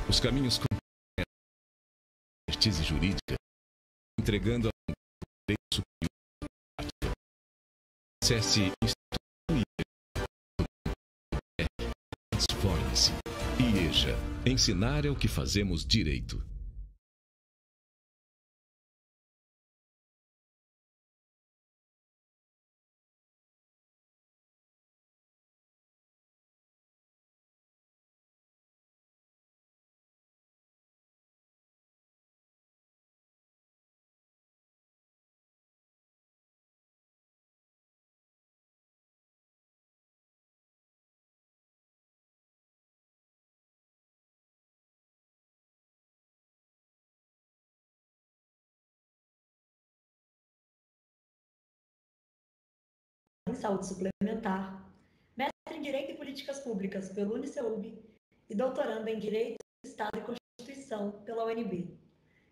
Os caminhos com expertise jurídica, entregando a direito superior. Acesse Transforme-se. IEJA. Ensinar é o que fazemos direito. Em Saúde Suplementar, mestre em Direito e Políticas Públicas pelo UniCeub e doutoranda em Direito do Estado e Constituição pela UNB.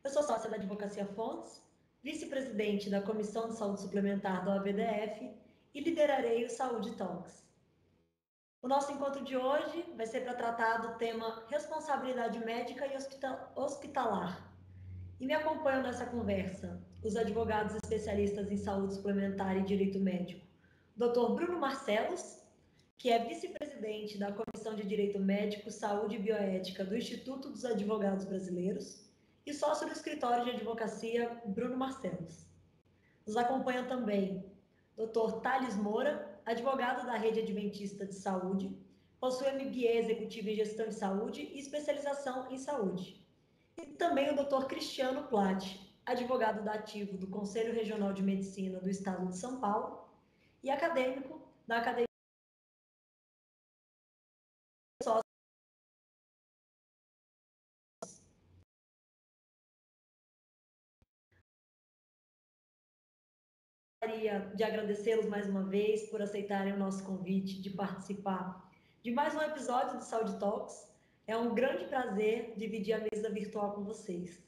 Eu sou sócia da Advocacia Fontes, vice-presidente da Comissão de Saúde Suplementar da OABDF e liderarei o Saúde Talks. O nosso encontro de hoje vai ser para tratar do tema responsabilidade médica e hospitalar. E me acompanham nessa conversa os advogados especialistas em saúde suplementar e direito médico, Dr. Bruno Marcelos, que é vice-presidente da Comissão de Direito Médico, Saúde e Bioética do Instituto dos Advogados Brasileiros e sócio do escritório de advocacia Bruno Marcelos. Nos acompanha também Dr. Thales Moura, advogado da Rede Adventista de Saúde, possui MBA executivo em Gestão de Saúde e especialização em Saúde. E também o Dr. Cristiano Platti, advogado da ativo do Conselho Regional de Medicina do Estado de São Paulo e acadêmico da Academia de agradecê-los mais uma vez por aceitarem o nosso convite de participar de mais um episódio do Saúde Talks. É um grande prazer dividir a mesa virtual com vocês.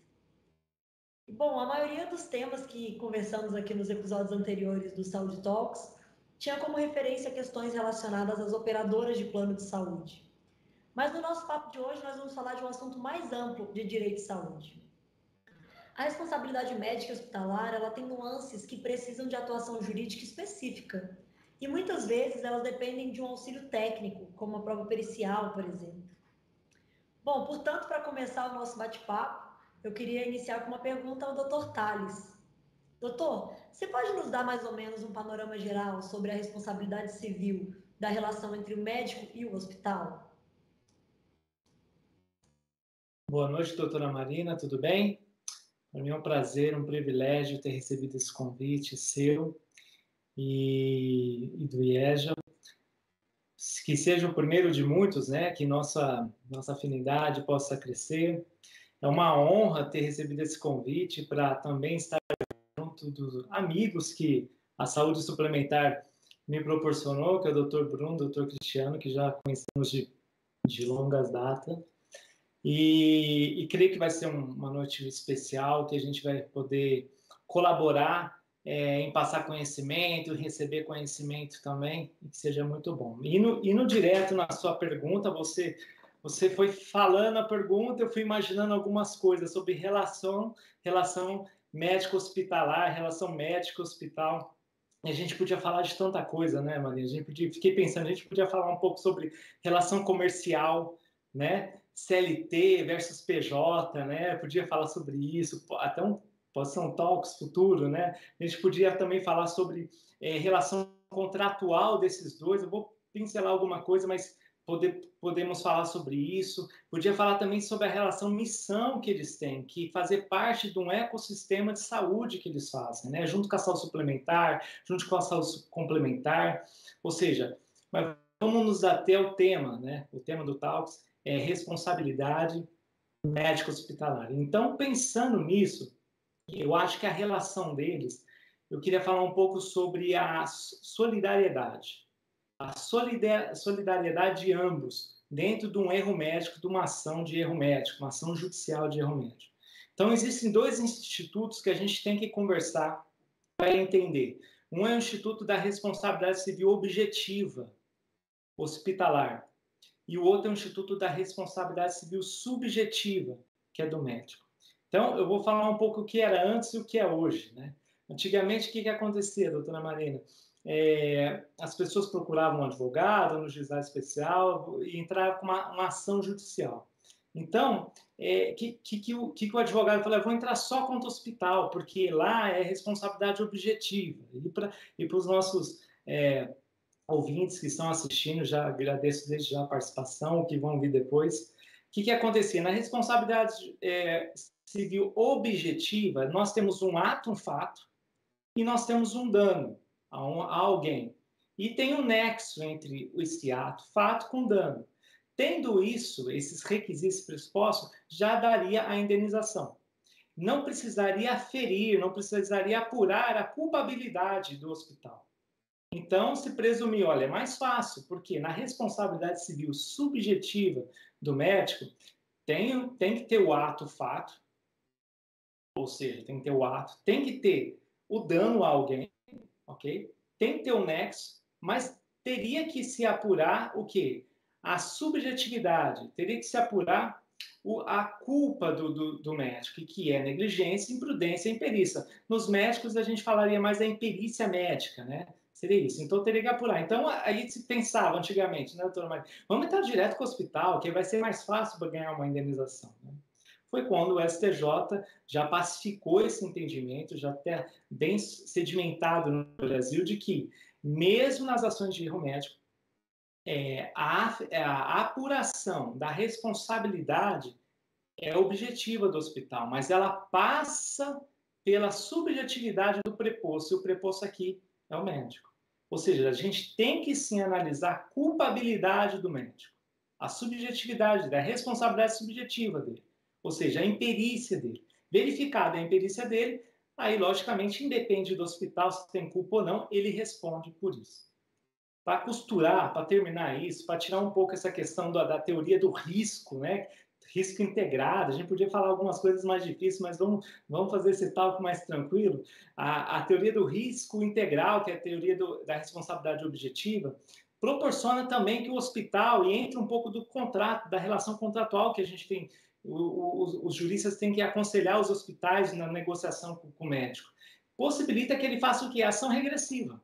Bom, a maioria dos temas que conversamos aqui nos episódios anteriores do Saúde Talks tinha como referência questões relacionadas às operadoras de plano de saúde. Mas no nosso papo de hoje nós vamos falar de um assunto mais amplo de direito de saúde. A responsabilidade médica hospitalar, ela tem nuances que precisam de atuação jurídica específica. E muitas vezes elas dependem de um auxílio técnico, como a prova pericial, por exemplo. Bom, portanto, para começar o nosso bate-papo, eu queria iniciar com uma pergunta ao Dr. Thales. Doutor, você pode nos dar mais ou menos um panorama geral sobre a responsabilidade civil da relação entre o médico e o hospital? Boa noite, doutora Marina, tudo bem? Para mim é um prazer, um privilégio ter recebido esse convite seu e do IEJA. Que seja o primeiro de muitos, né? Que nossa afinidade possa crescer. É uma honra ter recebido esse convite para também estar junto dos amigos que a saúde suplementar me proporcionou, que é o Dr. Bruno, Dr. Cristiano, que já conhecemos de longas datas. E creio que vai ser uma noite especial, que a gente vai poder colaborar em passar conhecimento, receber conhecimento também, e que seja muito bom. Indo direto na sua pergunta, você foi falando a pergunta, eu fui imaginando algumas coisas sobre relação médico-hospitalar, relação médico-hospital. E a gente podia falar de tanta coisa, né, Maria? Fiquei pensando, a gente podia falar um pouco sobre relação comercial, né? CLT versus PJ, né? Podia falar sobre isso, até pode ser um talks futuro, né? A gente podia também falar sobre relação contratual desses dois. Eu vou pincelar alguma coisa, mas podemos falar sobre isso. Podia falar também sobre a relação missão que eles têm, que fazer parte de um ecossistema de saúde que eles fazem, né? Junto com a saúde suplementar, junto com a saúde complementar. Ou seja, mas vamos nos ater ao tema, né? O tema do talks é responsabilidade médico-hospitalar. Então, pensando nisso, eu acho que a relação deles, eu queria falar um pouco sobre a solidariedade. A solidariedade de ambos, dentro de um erro médico, de uma ação de erro médico, uma ação judicial de erro médico. Então, existem dois institutos que a gente tem que conversar para entender. Um é o Instituto da Responsabilidade Civil Objetiva Hospitalar, e o outro é o Instituto da Responsabilidade Civil Subjetiva, que é do médico. Então, eu vou falar um pouco o que era antes e o que é hoje, né? Antigamente, o que acontecia, doutora Marina? As pessoas procuravam um advogado no juizado especial e entravam com uma ação judicial. Então, que o advogado falou? Eu vou entrar só contra o hospital, porque lá é responsabilidade objetiva. E para os nossos ouvintes que estão assistindo, já agradeço desde já a participação, que vão vir depois. O que acontecia? Na responsabilidade civil objetiva, nós temos um ato, um fato, e nós temos um dano a alguém. E tem um nexo entre esse ato, fato, com dano. Tendo isso, esses requisitos pressupostos, já daria a indenização. Não precisaria aferir, não precisaria apurar a culpabilidade do hospital. Então, se presumir, olha, é mais fácil, porque na responsabilidade civil subjetiva do médico, tem que ter o ato, o fato, ou seja, tem que ter o ato, tem que ter o dano a alguém, ok? Tem que ter o nexo, mas teria que se apurar o quê? A subjetividade, teria que se apurar a culpa do médico, que é negligência, imprudência e imperícia. Nos médicos, a gente falaria mais da imperícia médica, né? Seria isso. Então, teria que apurar. Então, aí se pensava antigamente, né, doutora Maria? Vamos entrar direto com o hospital, que vai ser mais fácil para ganhar uma indenização, né? Foi quando o STJ já pacificou esse entendimento, já está bem sedimentado no Brasil, de que, mesmo nas ações de erro médico, a apuração da responsabilidade é objetiva do hospital, mas ela passa pela subjetividade do preposto, e o preposto aqui é o médico. Ou seja, a gente tem que sim analisar a culpabilidade do médico, a subjetividade, a responsabilidade subjetiva dele, ou seja, a imperícia dele. Verificada a imperícia dele, aí, logicamente, independe do hospital se tem culpa ou não, ele responde por isso. Para costurar, para terminar isso, para tirar um pouco essa questão da teoria do risco, né? Risco integrado, a gente podia falar algumas coisas mais difíceis, mas vamos fazer esse talk mais tranquilo. A teoria do risco integral, que é a teoria da responsabilidade objetiva, proporciona também que o hospital, e entra um pouco do contrato, da relação contratual que a gente tem, os juristas têm que aconselhar os hospitais na negociação com o médico, possibilita que ele faça o quê? Ação regressiva.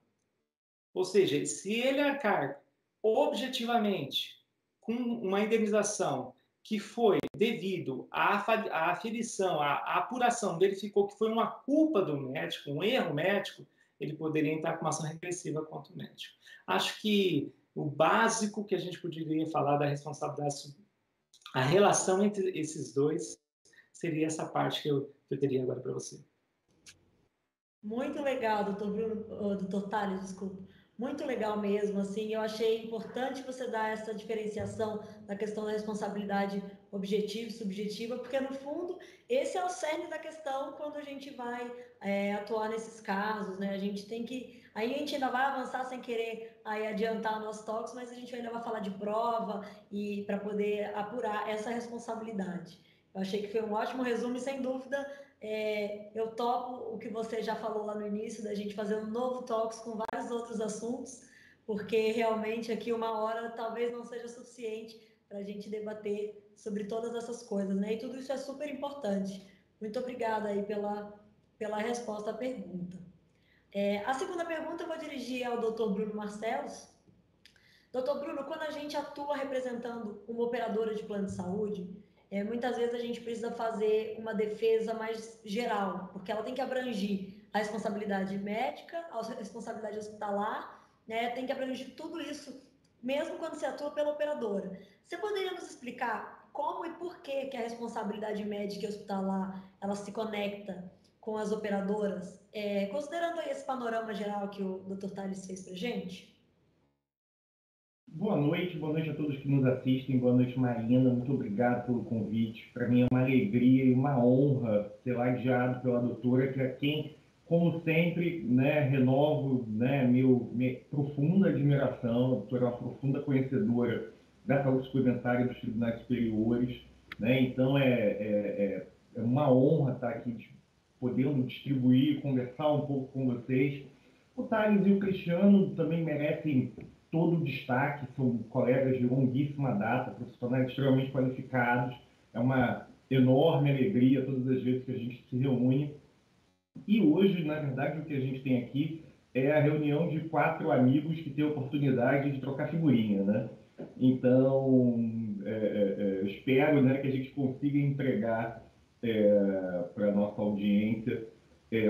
Ou seja, se ele arcar objetivamente com uma indenização que foi devido à aferição, à apuração, verificou que foi uma culpa do médico, um erro médico, ele poderia entrar com uma ação regressiva contra o médico. Acho que o básico que a gente poderia falar da responsabilidade, a relação entre esses dois, seria essa parte que eu teria agora para você. Muito legal, doutor Tales, desculpa. Muito legal mesmo, assim, eu achei importante você dar essa diferenciação da questão da responsabilidade objetiva e subjetiva, porque, no fundo, esse é o cerne da questão quando a gente vai atuar nesses casos, né? A gente tem que... Aí a gente ainda vai avançar sem querer adiantar o nosso toque, mas a gente ainda vai falar de prova e para poder apurar essa responsabilidade. Eu achei que foi um ótimo resumo e, sem dúvida, eu topo o que você já falou lá no início, da gente fazer um novo Talks com vários outros assuntos, porque realmente aqui 1 hora talvez não seja suficiente para a gente debater sobre todas essas coisas, né? E tudo isso é super importante. Muito obrigada aí pela resposta à pergunta. A segunda pergunta eu vou dirigir ao Dr. Bruno Marcelos. Doutor Bruno, quando a gente atua representando uma operadora de plano de saúde, muitas vezes a gente precisa fazer uma defesa mais geral, porque ela tem que abranger a responsabilidade médica, a responsabilidade hospitalar, né? Tem que abranger tudo isso, mesmo quando se atua pela operadora. Você poderia nos explicar como e por que a responsabilidade médica e hospitalar ela se conecta com as operadoras, considerando aí esse panorama geral que o Dr. Tales fez para a gente? Boa noite a todos que nos assistem, boa noite, Marina, muito obrigado pelo convite. Para mim é uma alegria e uma honra ser ladeado pela doutora, que é quem, como sempre, né, renovo, né, minha profunda admiração. A doutora é uma profunda conhecedora da saúde suplementar e dos tribunais superiores, né, então é uma honra estar aqui podendo distribuir, conversar um pouco com vocês. O Thales e o Cristiano também merecem todo o destaque, são colegas de longuíssima data, profissionais extremamente qualificados. É uma enorme alegria todas as vezes que a gente se reúne. E hoje, na verdade, o que a gente tem aqui é a reunião de 4 amigos que têm a oportunidade de trocar figurinha, né? Então, espero, né, que a gente consiga entregar para a nossa audiência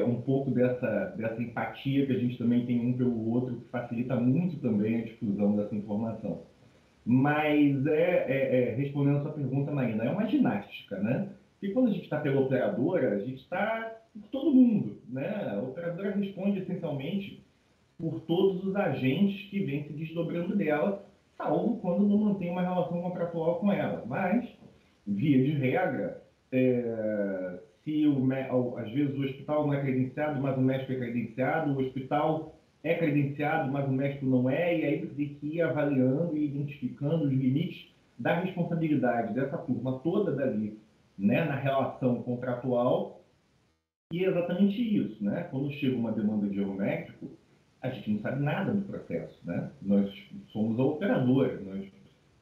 um pouco dessa empatia que a gente também tem um pelo outro, que facilita muito também a difusão dessa informação. Mas, respondendo a sua pergunta, Marina, é uma ginástica, né? Porque quando a gente está pela operadora, a gente está por todo mundo, né? A operadora responde essencialmente por todos os agentes que vêm se desdobrando dela, salvo quando não mantém uma relação contratual com ela. Mas, via de regra, se às vezes o hospital não é credenciado, mas o médico é credenciado, o hospital é credenciado, mas o médico não é, e aí você tem que ir avaliando e identificando os limites da responsabilidade dessa turma toda dali, né, na relação contratual. E é exatamente isso, né? Quando chega uma demanda de erro médico, a gente não sabe nada do processo, né? Nós somos a operadora, nós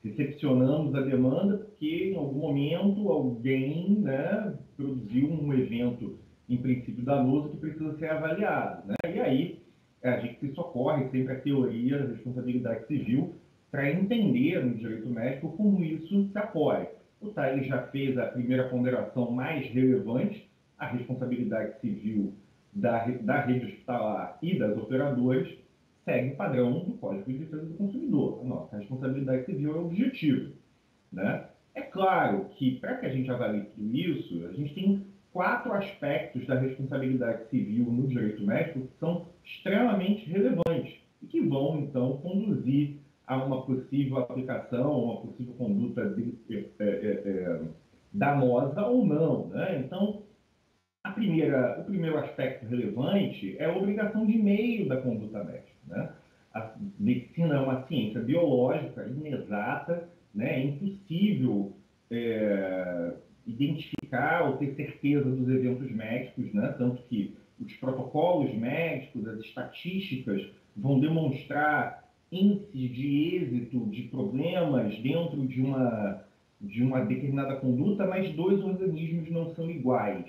recepcionamos a demanda porque em algum momento alguém, né, produziu um evento, em princípio danoso, que precisa ser avaliado, né? E aí a gente se socorre sempre à teoria da responsabilidade civil para entender no direito médico como isso se apoia. O Tales já fez a primeira ponderação mais relevante, a responsabilidade civil da rede hospitalar e das operadoras segue o padrão do Código de Defesa do Consumidor. A nossa responsabilidade civil é o objetivo, né? É claro que, para que a gente avalie tudo isso, a gente tem 4 aspectos da responsabilidade civil no direito médico que são extremamente relevantes e que vão, então, conduzir a uma possível aplicação, uma possível conduta danosa ou não, né? Então, o primeiro aspecto relevante é a obrigação de meio da conduta médica, né? A medicina é uma ciência biológica, inexata, né? É impossível identificar ou ter certeza dos eventos médicos, né? Tanto que os protocolos médicos, as estatísticas vão demonstrar índices de êxito, de problemas dentro de uma determinada conduta, mas 2 organismos não são iguais,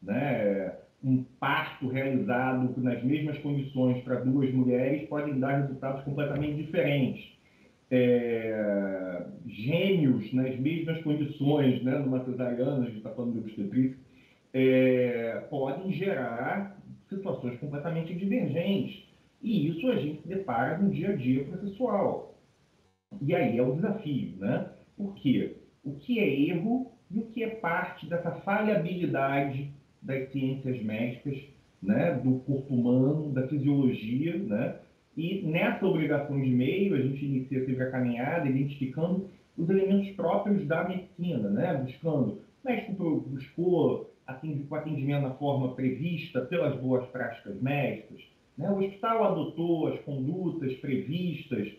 né? Um parto realizado nas mesmas condições para 2 mulheres podem dar resultados completamente diferentes. Gêmeos nas mesmas condições, né, numa cesariana, a gente está falando de obstetrícia, podem gerar situações completamente divergentes. E isso a gente se depara no dia a dia processual. E aí é o desafio, né? Por quê? O que é erro e o que é parte dessa falhabilidade das ciências médicas, né, do corpo humano, da fisiologia, né? E nessa obrigação de meio, a gente inicia sempre a caminhada, identificando os elementos próprios da medicina, né? Buscando, o médico buscou o atendimento na forma prevista pelas boas práticas médicas, né? O hospital adotou as condutas previstas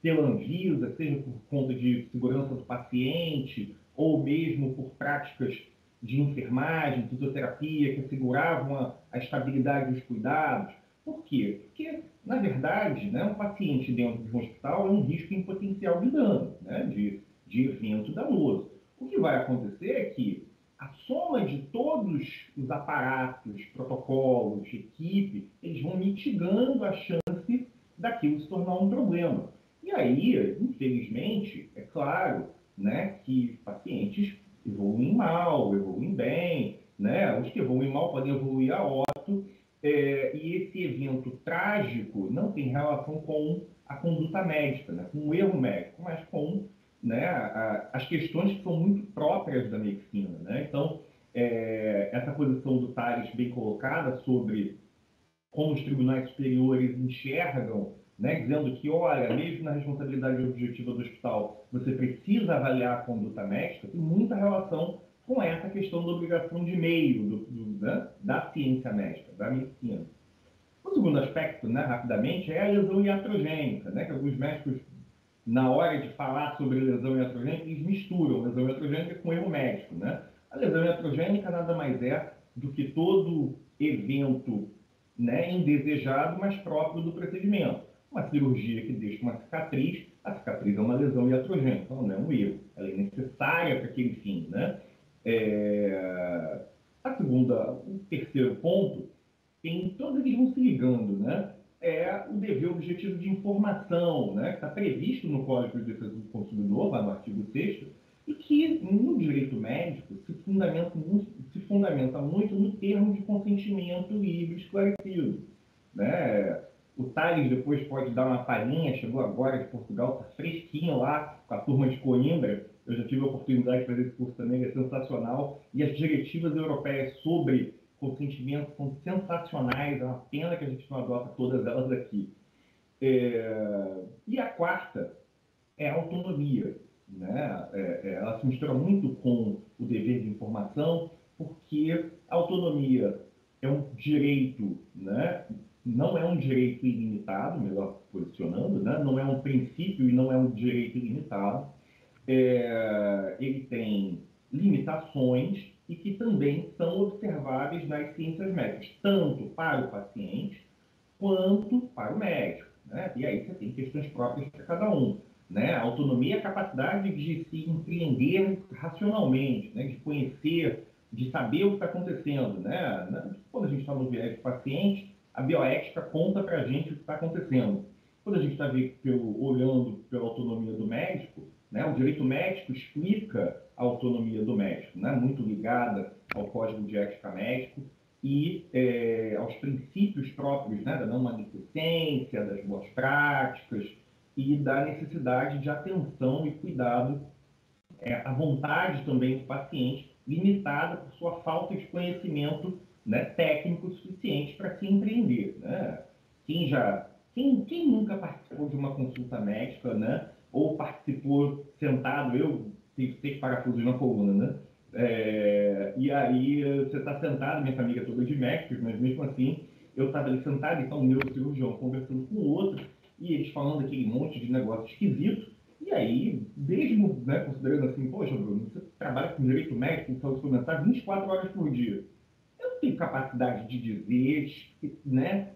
pela Anvisa, seja por conta de segurança do paciente, ou mesmo por práticas de enfermagem, fisioterapia, que asseguravam a estabilidade dos cuidados. Por quê? Porque, na verdade, né, um paciente dentro de um hospital é um risco em potencial de dano, né, de evento danoso. O que vai acontecer é que a soma de todos os aparatos, protocolos, equipe, eles vão mitigando a chance daquilo se tornar um problema. E aí, infelizmente, é claro, né, que pacientes evoluem mal, evoluem bem, né? Os que evoluem mal podem evoluir a óbito, e esse evento trágico não tem relação com a conduta médica, né, com o erro médico, mas com, né, as questões que são muito próprias da medicina, né? Então, essa posição do Tales bem colocada sobre como os tribunais superiores enxergam, né, dizendo que, olha, mesmo na responsabilidade objetiva do hospital, você precisa avaliar a conduta médica, tem muita relação com essa questão da obrigação de meio né, da ciência médica, da medicina. O segundo aspecto, né, rapidamente, é a lesão iatrogênica, né, que alguns médicos, na hora de falar sobre lesão iatrogênica, eles misturam lesão iatrogênica com erro médico, né? A lesão iatrogênica nada mais é do que todo evento, né, indesejado, mas próprio do procedimento. Uma cirurgia que deixa uma cicatriz, a cicatriz é uma lesão iatrogênica, então não é um erro, ela é necessária para aquele fim, né? O terceiro ponto, todos eles vão se ligando, né? É o dever objetivo de informação, né? Que está previsto no Código de Defesa do Consumidor, lá no artigo 6º, e que no direito médico se fundamenta muito no termo de consentimento livre esclarecido, né? O Thales depois pode dar uma palhinha, chegou agora de Portugal, está fresquinho lá com a turma de Coimbra. Eu já tive a oportunidade de fazer esse curso também, é sensacional. E as diretivas europeias sobre consentimento são sensacionais, é uma pena que a gente não adota todas elas aqui. E a quarta é a autonomia, né? Ela se mistura muito com o dever de informação, porque a autonomia é um direito, né? Não é um direito ilimitado, melhor posicionando, né? Não é um princípio e não é um direito ilimitado. Ele tem limitações e que também são observáveis nas ciências médicas, tanto para o paciente quanto para o médico, né? E aí você tem questões próprias para cada um, né? A autonomia é a capacidade de se empreender racionalmente, né? De conhecer, de saber o que está acontecendo, né? Quando a gente está no viés do paciente, a bioética conta para a gente o que está acontecendo. Quando a gente está olhando pela autonomia do médico, né? O direito médico explica a autonomia do médico, né? Muito ligada ao Código de Ética Médico e aos princípios próprios, né? Da não maledicência, das boas práticas e da necessidade de atenção e cuidado à vontade também do paciente, limitada por sua falta de conhecimento, né, técnico suficiente para se empreender, né? Quem nunca participou de uma consulta médica, né? Ou participou sentado, eu tenho parafusos na coluna, né? E aí você está sentado, minha família é toda de médicos, mas mesmo assim eu estava ali sentado, então o neurocirurgião conversando com o outro, e eles falando aquele monte de negócio esquisito. E aí, mesmo, né, considerando assim, poxa, Bruno, você trabalha com direito médico, com saúde suplementar 24 horas por dia. Eu não tenho capacidade de dizer, né,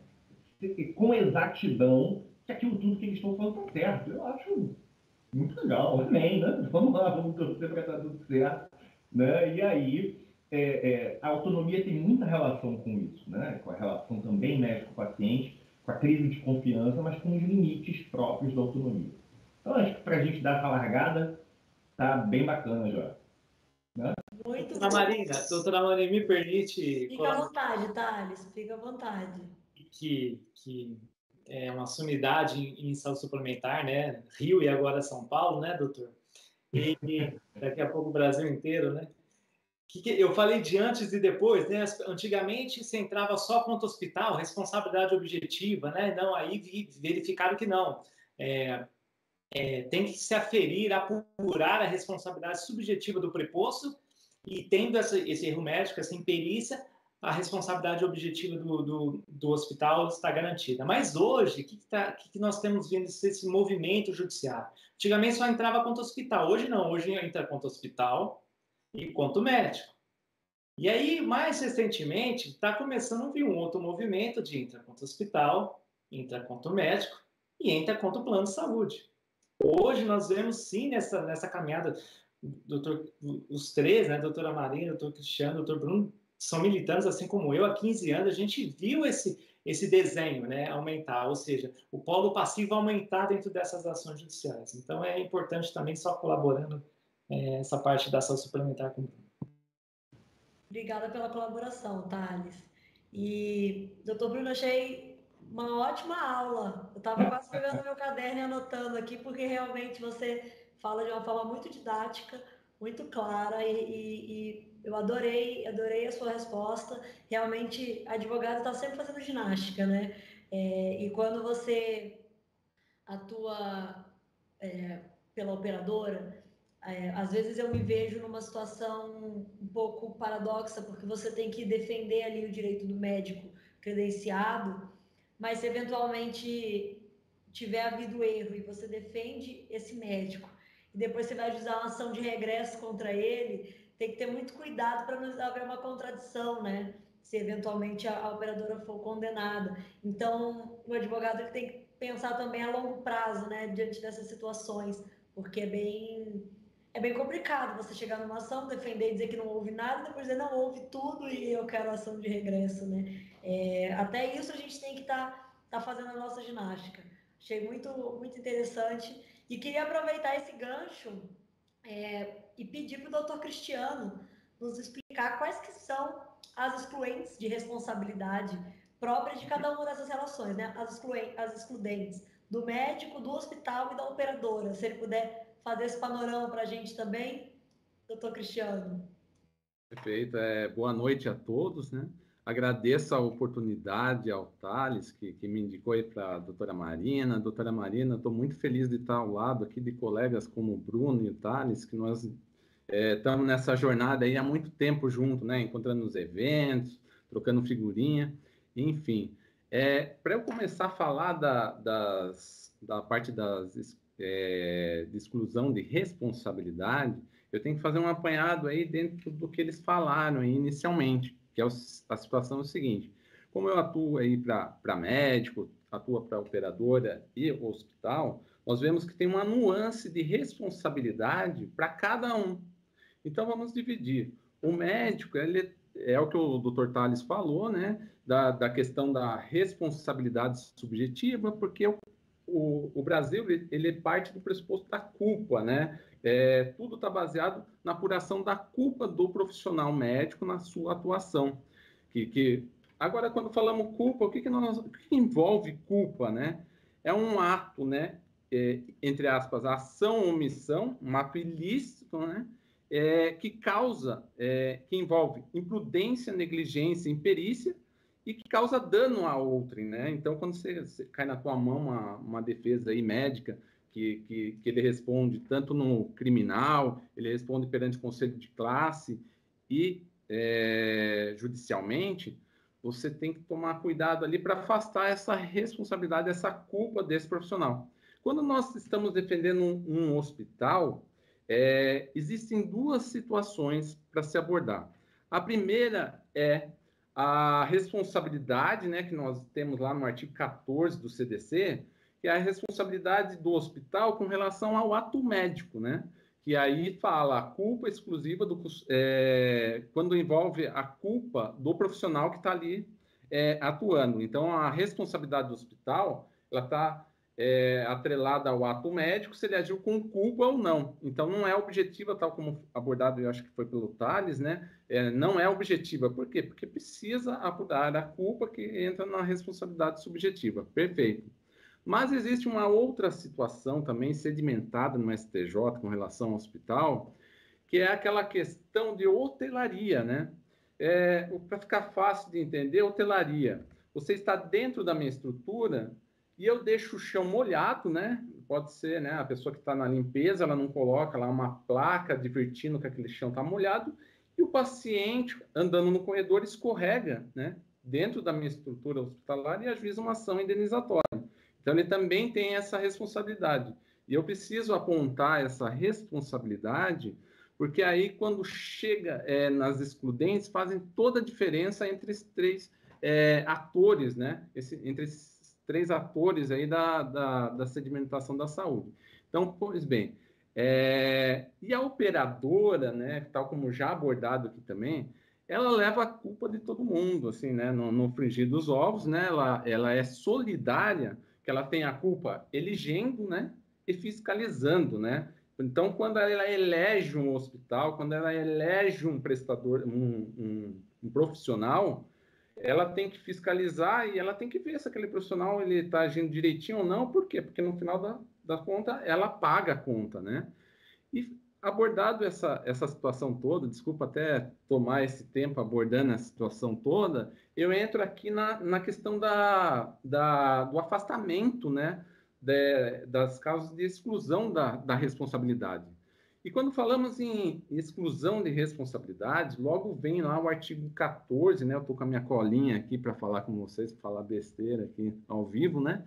com exatidão que aquilo tudo que eles estão falando está certo. Eu acho muito legal, amém, né? Vamos lá, vamos torcer para estar tudo certo. Né? E aí, a autonomia tem muita relação com isso, né? Com a relação também médico-paciente, com a crise de confiança, mas com os limites próprios da autonomia. Então, acho que para a gente dar essa largada, tá bem bacana já. Né? Muito Doutora Marina, me permite... Fica à vontade, Thales, fica à vontade. Que é uma sumidade em saúde suplementar, né? Rio e agora São Paulo, né, doutor? E daqui a pouco o Brasil inteiro, né? Eu falei de antes e depois, né? Antigamente você entrava só contra o hospital, responsabilidade objetiva, né? Não, aí verificaram que não. Tem que se aferir, apurar a responsabilidade subjetiva do preposto e tendo esse erro médico, essa imperícia, a responsabilidade objetiva do hospital está garantida. Mas hoje, o que nós temos vendo esse movimento judiciário? Antigamente só entrava contra o hospital, hoje não, hoje entra contra o hospital e contra o médico. E aí, mais recentemente, está começando a vir um outro movimento de entra contra o hospital, entra contra o médico e entra contra o plano de saúde. Hoje nós vemos sim nessa caminhada, os três, né, doutora Marina, doutor Cristiano, doutor Bruno, são militantes assim como eu, há 15 anos, a gente viu esse desenho, né, aumentar, ou seja, o polo passivo aumentar dentro dessas ações judiciais. Então é importante também só colaborando essa parte da ação suplementar com o Bruno. Obrigada pela colaboração, Thales. E, doutor Bruno, achei uma ótima aula. Eu estava quase pegando meu caderno e anotando aqui, porque realmente você fala de uma forma muito didática, muito clara, e eu adorei a sua resposta. Realmente, advogado está sempre fazendo ginástica, né? E quando você atua pela operadora, às vezes eu me vejo numa situação um pouco paradoxa, porque você tem que defender ali o direito do médico credenciado, mas se eventualmente tiver havido erro e você defende esse médico e depois você vai usar uma ação de regresso contra ele, tem que ter muito cuidado para não haver uma contradição, né? Se eventualmente a operadora for condenada. Então, o advogado ele tem que pensar também a longo prazo, né, diante dessas situações, porque é bem complicado você chegar numa ação, defender e dizer que não houve nada, depois dizer não houve tudo e eu quero ação de regresso, né? Até isso a gente tem que tá fazendo a nossa ginástica. Achei muito interessante e queria aproveitar esse gancho e pedir para o doutor Cristiano nos explicar quais que são as excluentes de responsabilidade próprias de cada uma dessas relações, né? As excludentes do médico, do hospital e da operadora. Se ele puder fazer esse panorama para a gente também, doutor Cristiano. Perfeito. Boa noite a todos, né? Agradeço a oportunidade ao Thales, que me indicou aí para a doutora Marina. Doutora Marina, estou muito feliz de estar ao lado aqui de colegas como o Bruno e o Thales, que nós estamos nessa jornada aí há muito tempo junto, né? Encontrando nos eventos, trocando figurinha, enfim. Para eu começar a falar da parte de exclusão de responsabilidade, eu tenho que fazer um apanhado aí dentro do que eles falaram aí inicialmente, que a situação é o seguinte: como eu atuo aí para médico, atuo para operadora e hospital, nós vemos que tem uma nuance de responsabilidade para cada um. Então, vamos dividir. O médico, ele é o que o Dr. Thales falou, né? Da questão da responsabilidade subjetiva, porque o Brasil, ele parte do pressuposto da culpa, né? Tudo está baseado na apuração da culpa do profissional médico na sua atuação. Agora, quando falamos culpa, o que envolve culpa, né? É um ato, né? Entre aspas, ação ou omissão, um ato ilícito, né? Que envolve imprudência, negligência, imperícia e que causa dano a outrem, né? Então, quando você cai na tua mão uma defesa aí médica, que ele responde tanto no criminal, ele responde perante o conselho de classe e judicialmente, você tem que tomar cuidado ali para afastar essa responsabilidade, essa culpa desse profissional. Quando nós estamos defendendo um hospital, existem duas situações para se abordar. A primeira é a responsabilidade, né, que nós temos lá no artigo 14 do CDC, que é a responsabilidade do hospital com relação ao ato médico, né? Que aí fala a culpa exclusiva quando envolve a culpa do profissional que está ali atuando. Então, a responsabilidade do hospital, ela está atrelada ao ato médico, se ele agiu com culpa ou não. Então, não é objetiva, tal como abordado, eu acho que foi pelo Thales, né? Não é objetiva. Por quê? Porque precisa apurar a culpa que entra na responsabilidade subjetiva. Perfeito. Mas existe uma outra situação também sedimentada no STJ com relação ao hospital, que é aquela questão de hotelaria, né? Para ficar fácil de entender, hotelaria. Você está dentro da minha estrutura e eu deixo o chão molhado, né? Pode ser, né? A pessoa que está na limpeza, ela não coloca lá uma placa advertindo que aquele chão está molhado e o paciente, andando no corredor, escorrega, né? Dentro da minha estrutura hospitalar e ajuiza uma ação indenizatória. Então, ele também tem essa responsabilidade. E eu preciso apontar essa responsabilidade, porque aí, quando chega nas excludentes, fazem toda a diferença entre esses três atores, né? Entre esses três atores aí da sedimentação da saúde. Então, pois bem, e a operadora, né, tal como já abordado aqui também, ela leva a culpa de todo mundo, assim, né? No frigir dos ovos, né? Ela é solidária, que ela tem a culpa elegendo, né? E fiscalizando, né? Então, quando ela elege um hospital, quando ela elege um prestador, um profissional, ela tem que fiscalizar e ela tem que ver se aquele profissional ele está agindo direitinho ou não. Por quê? Porque no final da conta, ela paga a conta, né? E abordado essa situação toda, desculpa até tomar esse tempo abordando a situação toda, eu entro aqui na questão do afastamento, né, das causas de exclusão da responsabilidade. E quando falamos em exclusão de responsabilidade, logo vem lá o artigo 14, né, eu estou com a minha colinha aqui para falar com vocês, para falar besteira aqui ao vivo, né,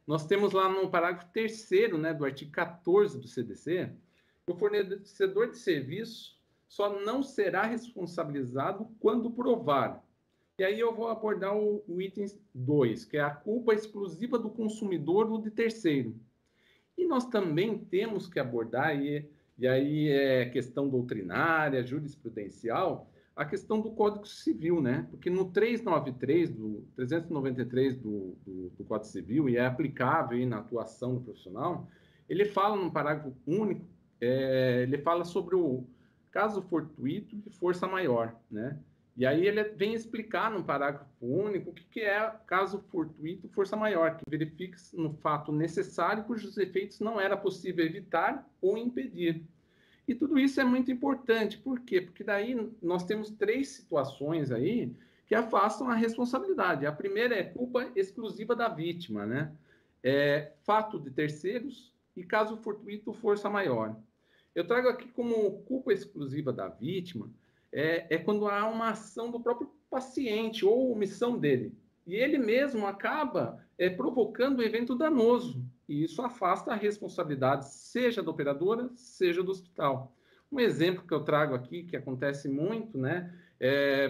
nós temos lá no parágrafo 3º, né, do artigo 14 do CDC, o fornecedor de serviço só não será responsabilizado quando provar E aí eu vou abordar o item 2, que é a culpa exclusiva do consumidor ou de terceiro. E nós também temos que abordar, e aí é questão doutrinária, jurisprudencial, a questão do Código Civil, né? Porque no 393 do Código Civil, e é aplicável aí na atuação do profissional, ele fala no parágrafo único, ele fala sobre o caso fortuito de força maior, né? E aí ele vem explicar no parágrafo único o que é caso fortuito força maior, que verifica-se no fato necessário cujos efeitos não era possível evitar ou impedir. E tudo isso é muito importante. Por quê? Porque daí nós temos 3 situações aí que afastam a responsabilidade. A primeira é culpa exclusiva da vítima, né? Fato de terceiros e caso fortuito força maior. Eu trago aqui como culpa exclusiva da vítima quando há uma ação do próprio paciente ou omissão dele. E ele mesmo acaba provocando um evento danoso. E isso afasta a responsabilidade, seja da operadora, seja do hospital. Um exemplo que eu trago aqui, que acontece muito, né?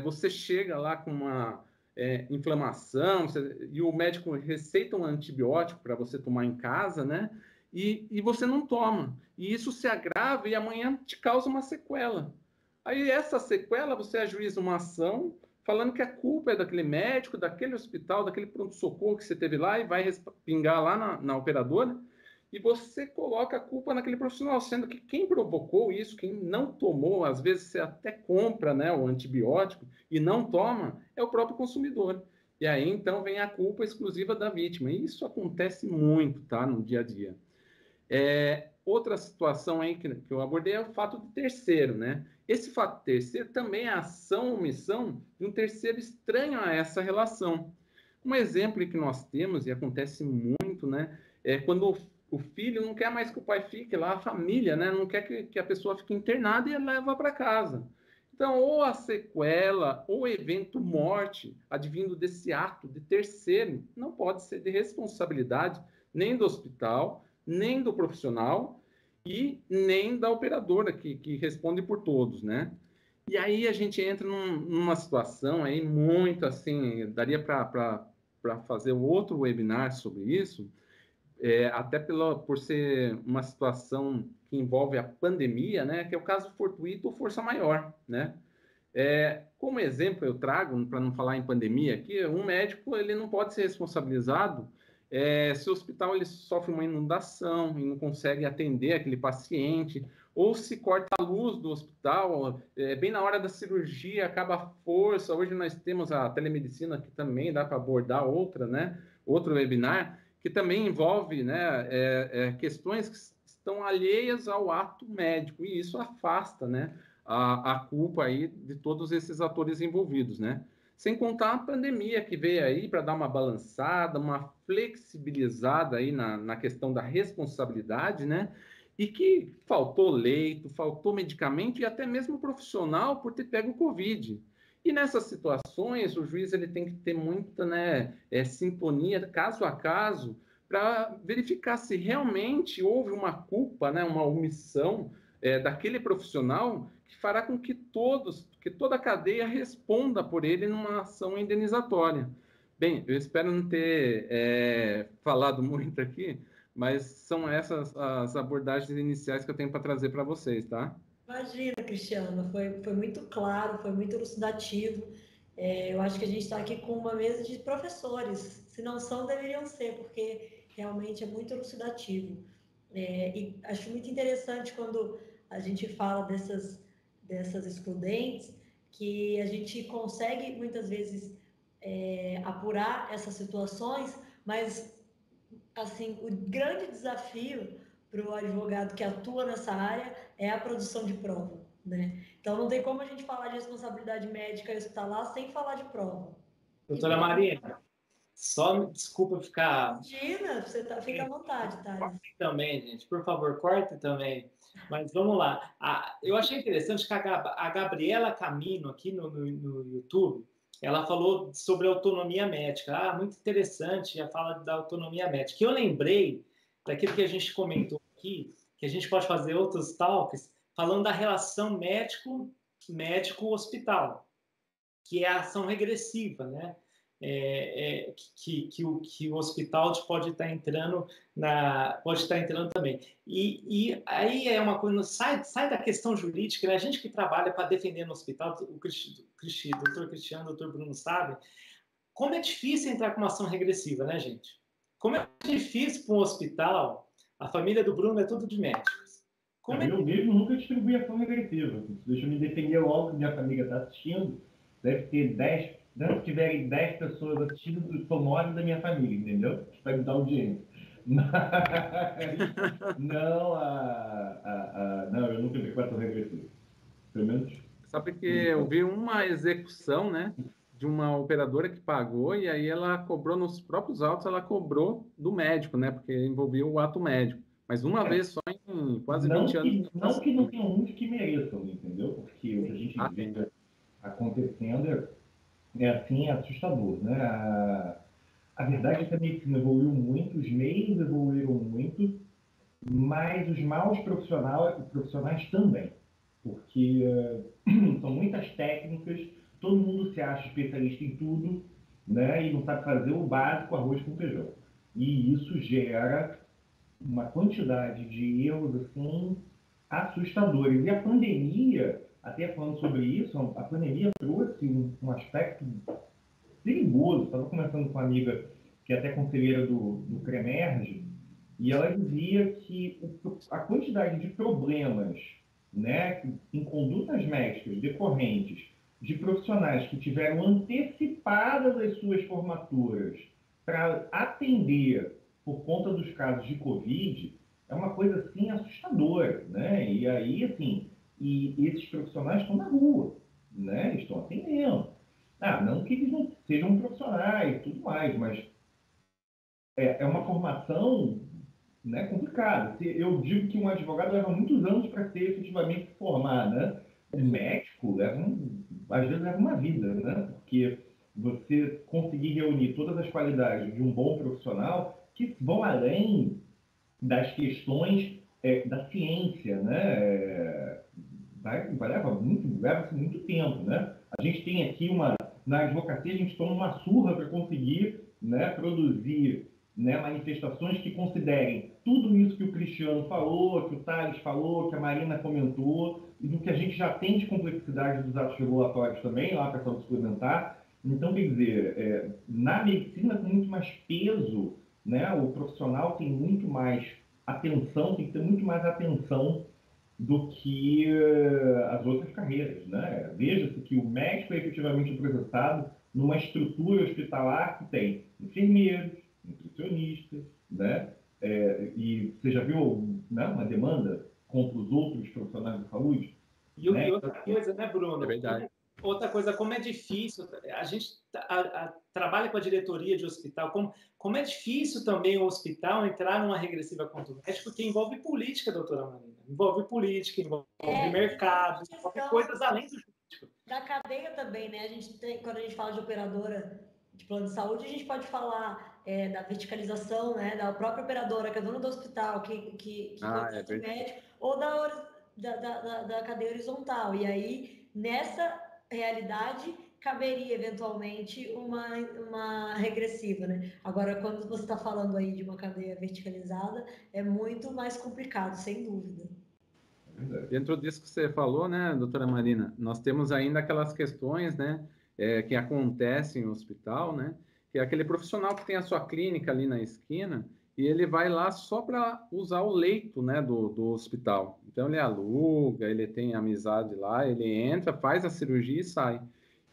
Você chega lá com uma inflamação, e o médico receita um antibiótico para você tomar em casa, né? E você não toma. E isso se agrava e amanhã te causa uma sequela. Aí essa sequela você ajuiza uma ação falando que a culpa é daquele médico, daquele hospital, daquele pronto-socorro que você teve lá e vai pingar lá na operadora, e você coloca a culpa naquele profissional, sendo que quem provocou isso, quem não tomou, às vezes você até compra, né, o antibiótico e não toma, é o próprio consumidor. E aí então vem a culpa exclusiva da vítima. E isso acontece muito, tá, no dia a dia. Outra situação aí que eu abordei é o fato de terceiro, né? Esse fato de terceiro também é a ação ou omissão de um terceiro estranho a essa relação. Um exemplo que nós temos, e acontece muito, né? É quando o filho não quer mais que o pai fique lá, a família, né? Não quer que a pessoa fique internada e leva para casa. Então, ou a sequela, ou o evento morte, advindo desse ato de terceiro, não pode ser de responsabilidade nem do hospital, nem do profissional e nem da operadora que responde por todos, né? E aí a gente entra numa situação aí muito assim, daria para fazer outro webinar sobre isso, até por ser uma situação que envolve a pandemia, né? Que é o caso fortuito ou força maior, né? Como exemplo, eu trago, para não falar em pandemia aqui, um médico ele não pode ser responsabilizado se o hospital ele sofre uma inundação e não consegue atender aquele paciente, ou se corta a luz do hospital, bem na hora da cirurgia, acaba a força. Hoje nós temos a telemedicina, que também dá para abordar né, outro webinar, que também envolve, né, questões que estão alheias ao ato médico, e isso afasta, né, a culpa aí de todos esses atores envolvidos, né? Sem contar a pandemia que veio aí para dar uma balançada, uma flexibilizada aí na questão da responsabilidade, né? E que faltou leito, faltou medicamento e até mesmo profissional por ter pego o Covid. E nessas situações, o juiz ele tem que ter muita, né, sintonia, caso a caso, para verificar se realmente houve uma culpa, né, uma omissão daquele profissional que fará com que toda a cadeia responda por ele numa ação indenizatória. Bem, eu espero não ter falado muito aqui, mas são essas as abordagens iniciais que eu tenho para trazer para vocês, tá? Imagina, Cristiano, foi muito claro, foi muito elucidativo. Eu acho que a gente está aqui com uma mesa de professores, se não são, deveriam ser, porque realmente é muito elucidativo. E acho muito interessante quando a gente fala dessas excludentes, que a gente consegue muitas vezes apurar essas situações, mas assim, o grande desafio para o advogado que atua nessa área é a produção de prova, né? Então não tem como a gente falar de responsabilidade médica e hospitalar sem falar de prova. Doutora Marina, só me desculpa ficar... Imagina, fica à vontade, Thales. Corte também, gente, por favor, corte também. Mas vamos lá. Eu achei interessante que a Gabriela Camino, aqui no YouTube, ela falou sobre autonomia médica. Muito interessante a fala da autonomia médica. Eu lembrei daquilo que a gente comentou aqui, que a gente pode fazer outros talks, falando da relação médico-hospital. que é a ação regressiva, né? Que o hospital pode estar entrando também. E aí é uma coisa, sai da questão jurídica, né? A gente que trabalha para defender no hospital, o doutor Cristiano, o doutor Bruno sabe, como é difícil entrar com uma ação regressiva, né, gente? Como é difícil para um hospital, a família do Bruno é tudo de médicos. Eu mesmo nunca distribuí ação regressiva. Deixa eu me defender logo, que minha família está assistindo. Deve ter 10, se tiverem 10 pessoas assistindo, são 9 da minha família, entendeu? Vai me dar audiência. Mas, não, não, eu nunca vi com ação regressiva. Pelo menos. Sabe que eu vi uma execução, né, de uma operadora que pagou e aí ela cobrou nos próprios autos, ela cobrou do médico, né, porque envolvia o ato médico. Mas uma vez só em quase 20 anos. Não que não tenham muitos que mereçam, entendeu? Porque o que a gente vê acontecendo é assim, assustador, né? A verdade é que a medicina evoluiu muito, os meios evoluíram muito, mas os maus profissionais também. Porque são muitas técnicas, todo mundo se acha especialista em tudo, né? E não sabe fazer o básico, arroz com feijão. E isso gera uma quantidade de erros assim assustadores. E a pandemia, até falando sobre isso, a pandemia trouxe um aspecto perigoso. Estava conversando com uma amiga que é até conselheira do CREMERGE, e ela dizia que a quantidade de problemas, né, em condutas médicas decorrentes de profissionais que tiveram antecipadas as suas formaturas para atender por conta dos casos de Covid, é uma coisa, assim, assustadora, né? E aí, assim, esses profissionais estão na rua, né? Estão atendendo. Não que eles não sejam profissionais e tudo mais, mas é uma formação, né, complicada. Eu digo que um advogado leva muitos anos para ser efetivamente formado, né? Um médico às vezes leva uma vida, né? Porque você conseguir reunir todas as qualidades de um bom profissional que vão além das questões da ciência, né? Leva-se muito tempo, né? A gente tem aqui na advocacia, a gente toma uma surra para conseguir, né, produzir, né, manifestações que considerem tudo isso que o Cristiano falou, que o Thales falou, que a Marina comentou, e do que a gente já tem de complexidade dos atos regulatórios também, lá para a saúde suplementar. Então, quer dizer, na medicina tem muito mais peso, né? O profissional tem muito mais atenção, tem que ter muito mais atenção do que as outras carreiras, né? Veja-se que o médico é efetivamente processado numa estrutura hospitalar que tem enfermeiros, nutricionistas, né? E você já viu, né, uma demanda contra os outros profissionais de saúde? E outra coisa, né, Bruno? É verdade. Outra coisa, como é difícil, a gente trabalha com a diretoria de hospital, como é difícil também o hospital entrar numa regressiva contra o médico, porque envolve política, doutora Marina. Envolve política, envolve mercado, envolve coisas além do jurídico. Da cadeia também, né? Quando a gente fala de operadora de plano de saúde, a gente pode falar da verticalização, né? Da própria operadora, que é dona do hospital, que contrata o médico, ou da cadeia horizontal. E aí, nessa realidade, caberia eventualmente uma regressiva, né? Agora, quando você está falando aí de uma cadeia verticalizada, é muito mais complicado, sem dúvida. Dentro disso que você falou, né, doutora Marina, nós temos ainda aquelas questões, né, que acontecem no hospital, né, que é aquele profissional que tem a sua clínica ali na esquina e ele vai lá só para usar o leito, né, do hospital. Então, ele aluga, ele tem amizade lá, ele entra, faz a cirurgia e sai.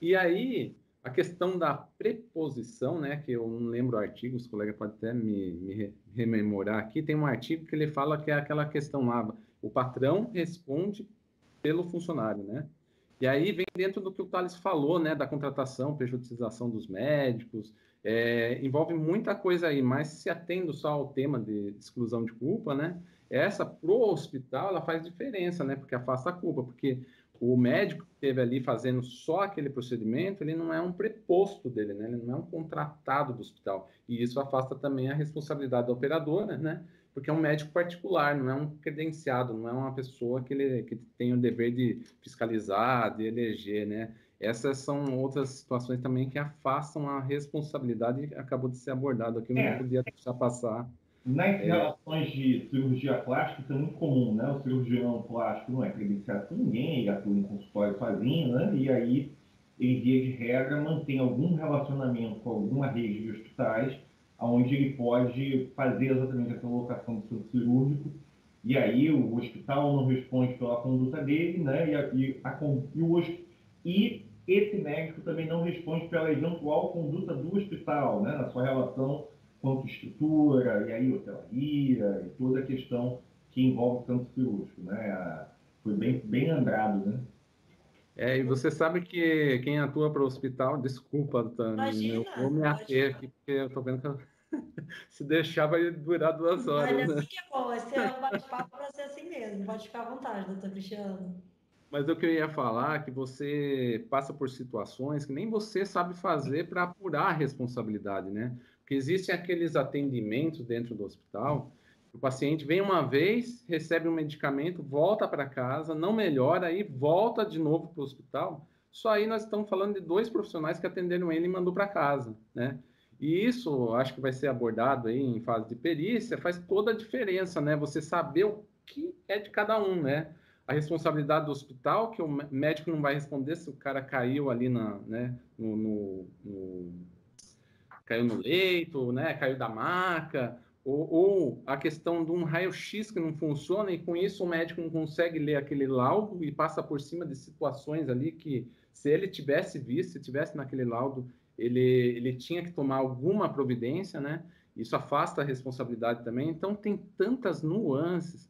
E aí, a questão da preposição, né, que eu não lembro o artigo, os colegas podem até me rememorar aqui, tem um artigo que ele fala que é aquela questão lá, o patrão responde pelo funcionário, né? E aí vem dentro do que o Thales falou, né, da contratação, pejotização dos médicos, envolve muita coisa aí, mas se atendo só ao tema de exclusão de culpa, né, essa pro hospital, ela faz diferença, né, porque afasta a culpa, porque o médico que esteve ali fazendo só aquele procedimento, ele não é um preposto dele, né, ele não é um contratado do hospital, e isso afasta também a responsabilidade da operadora, né, porque é um médico particular, não é um credenciado, não é uma pessoa que tem o dever de fiscalizar, de eleger, né? essas são outras situações também que afastam a responsabilidade, e acabou de ser abordado aqui, eu não podia deixar passar. Nas relações de cirurgia plástica, isso é muito comum, né? O cirurgião plástico não é credenciado por ninguém, ele atua em consultório sozinho, né? E aí, ele, via de regra, mantém algum relacionamento com alguma rede de hospitais, onde ele pode fazer exatamente essa locação do centro cirúrgico, e aí o hospital não responde pela conduta dele, né? E esse médico também não responde pela eventual conduta do hospital, né? Na sua relação quanto estrutura, e aí hotelaria, e toda a questão que envolve o centro cirúrgico, né? Foi bem lembrado, né? E você sabe que quem atua para o hospital, desculpa, Imagina, eu vou me ater aqui, porque eu estou vendo que se deixar vai durar 2 horas, Olha, né? assim que é bom, esse é um bate-papo para ser assim mesmo, pode ficar à vontade, doutor Cristiano. Mas o que eu ia falar é que você passa por situações que nem você sabe fazer para apurar a responsabilidade, né? Porque existem aqueles atendimentos dentro do hospital, o paciente vem uma vez, recebe um medicamento, volta para casa, não melhora, aí volta de novo para o hospital. Só aí nós estamos falando de 2 profissionais que atenderam ele e mandou para casa, né? E isso, acho que vai ser abordado aí em fase de perícia, faz toda a diferença, né? Você saber o que é de cada um, né? A responsabilidade do hospital, que o médico não vai responder se o cara caiu ali caiu no leito, né? Caiu da maca, ou a questão de um raio-x que não funciona e com isso o médico não consegue ler aquele laudo e passa por cima de situações ali que, se ele tivesse visto, se tivesse naquele laudo, ele tinha que tomar alguma providência, né? Isso afasta a responsabilidade também. Então, tem tantas nuances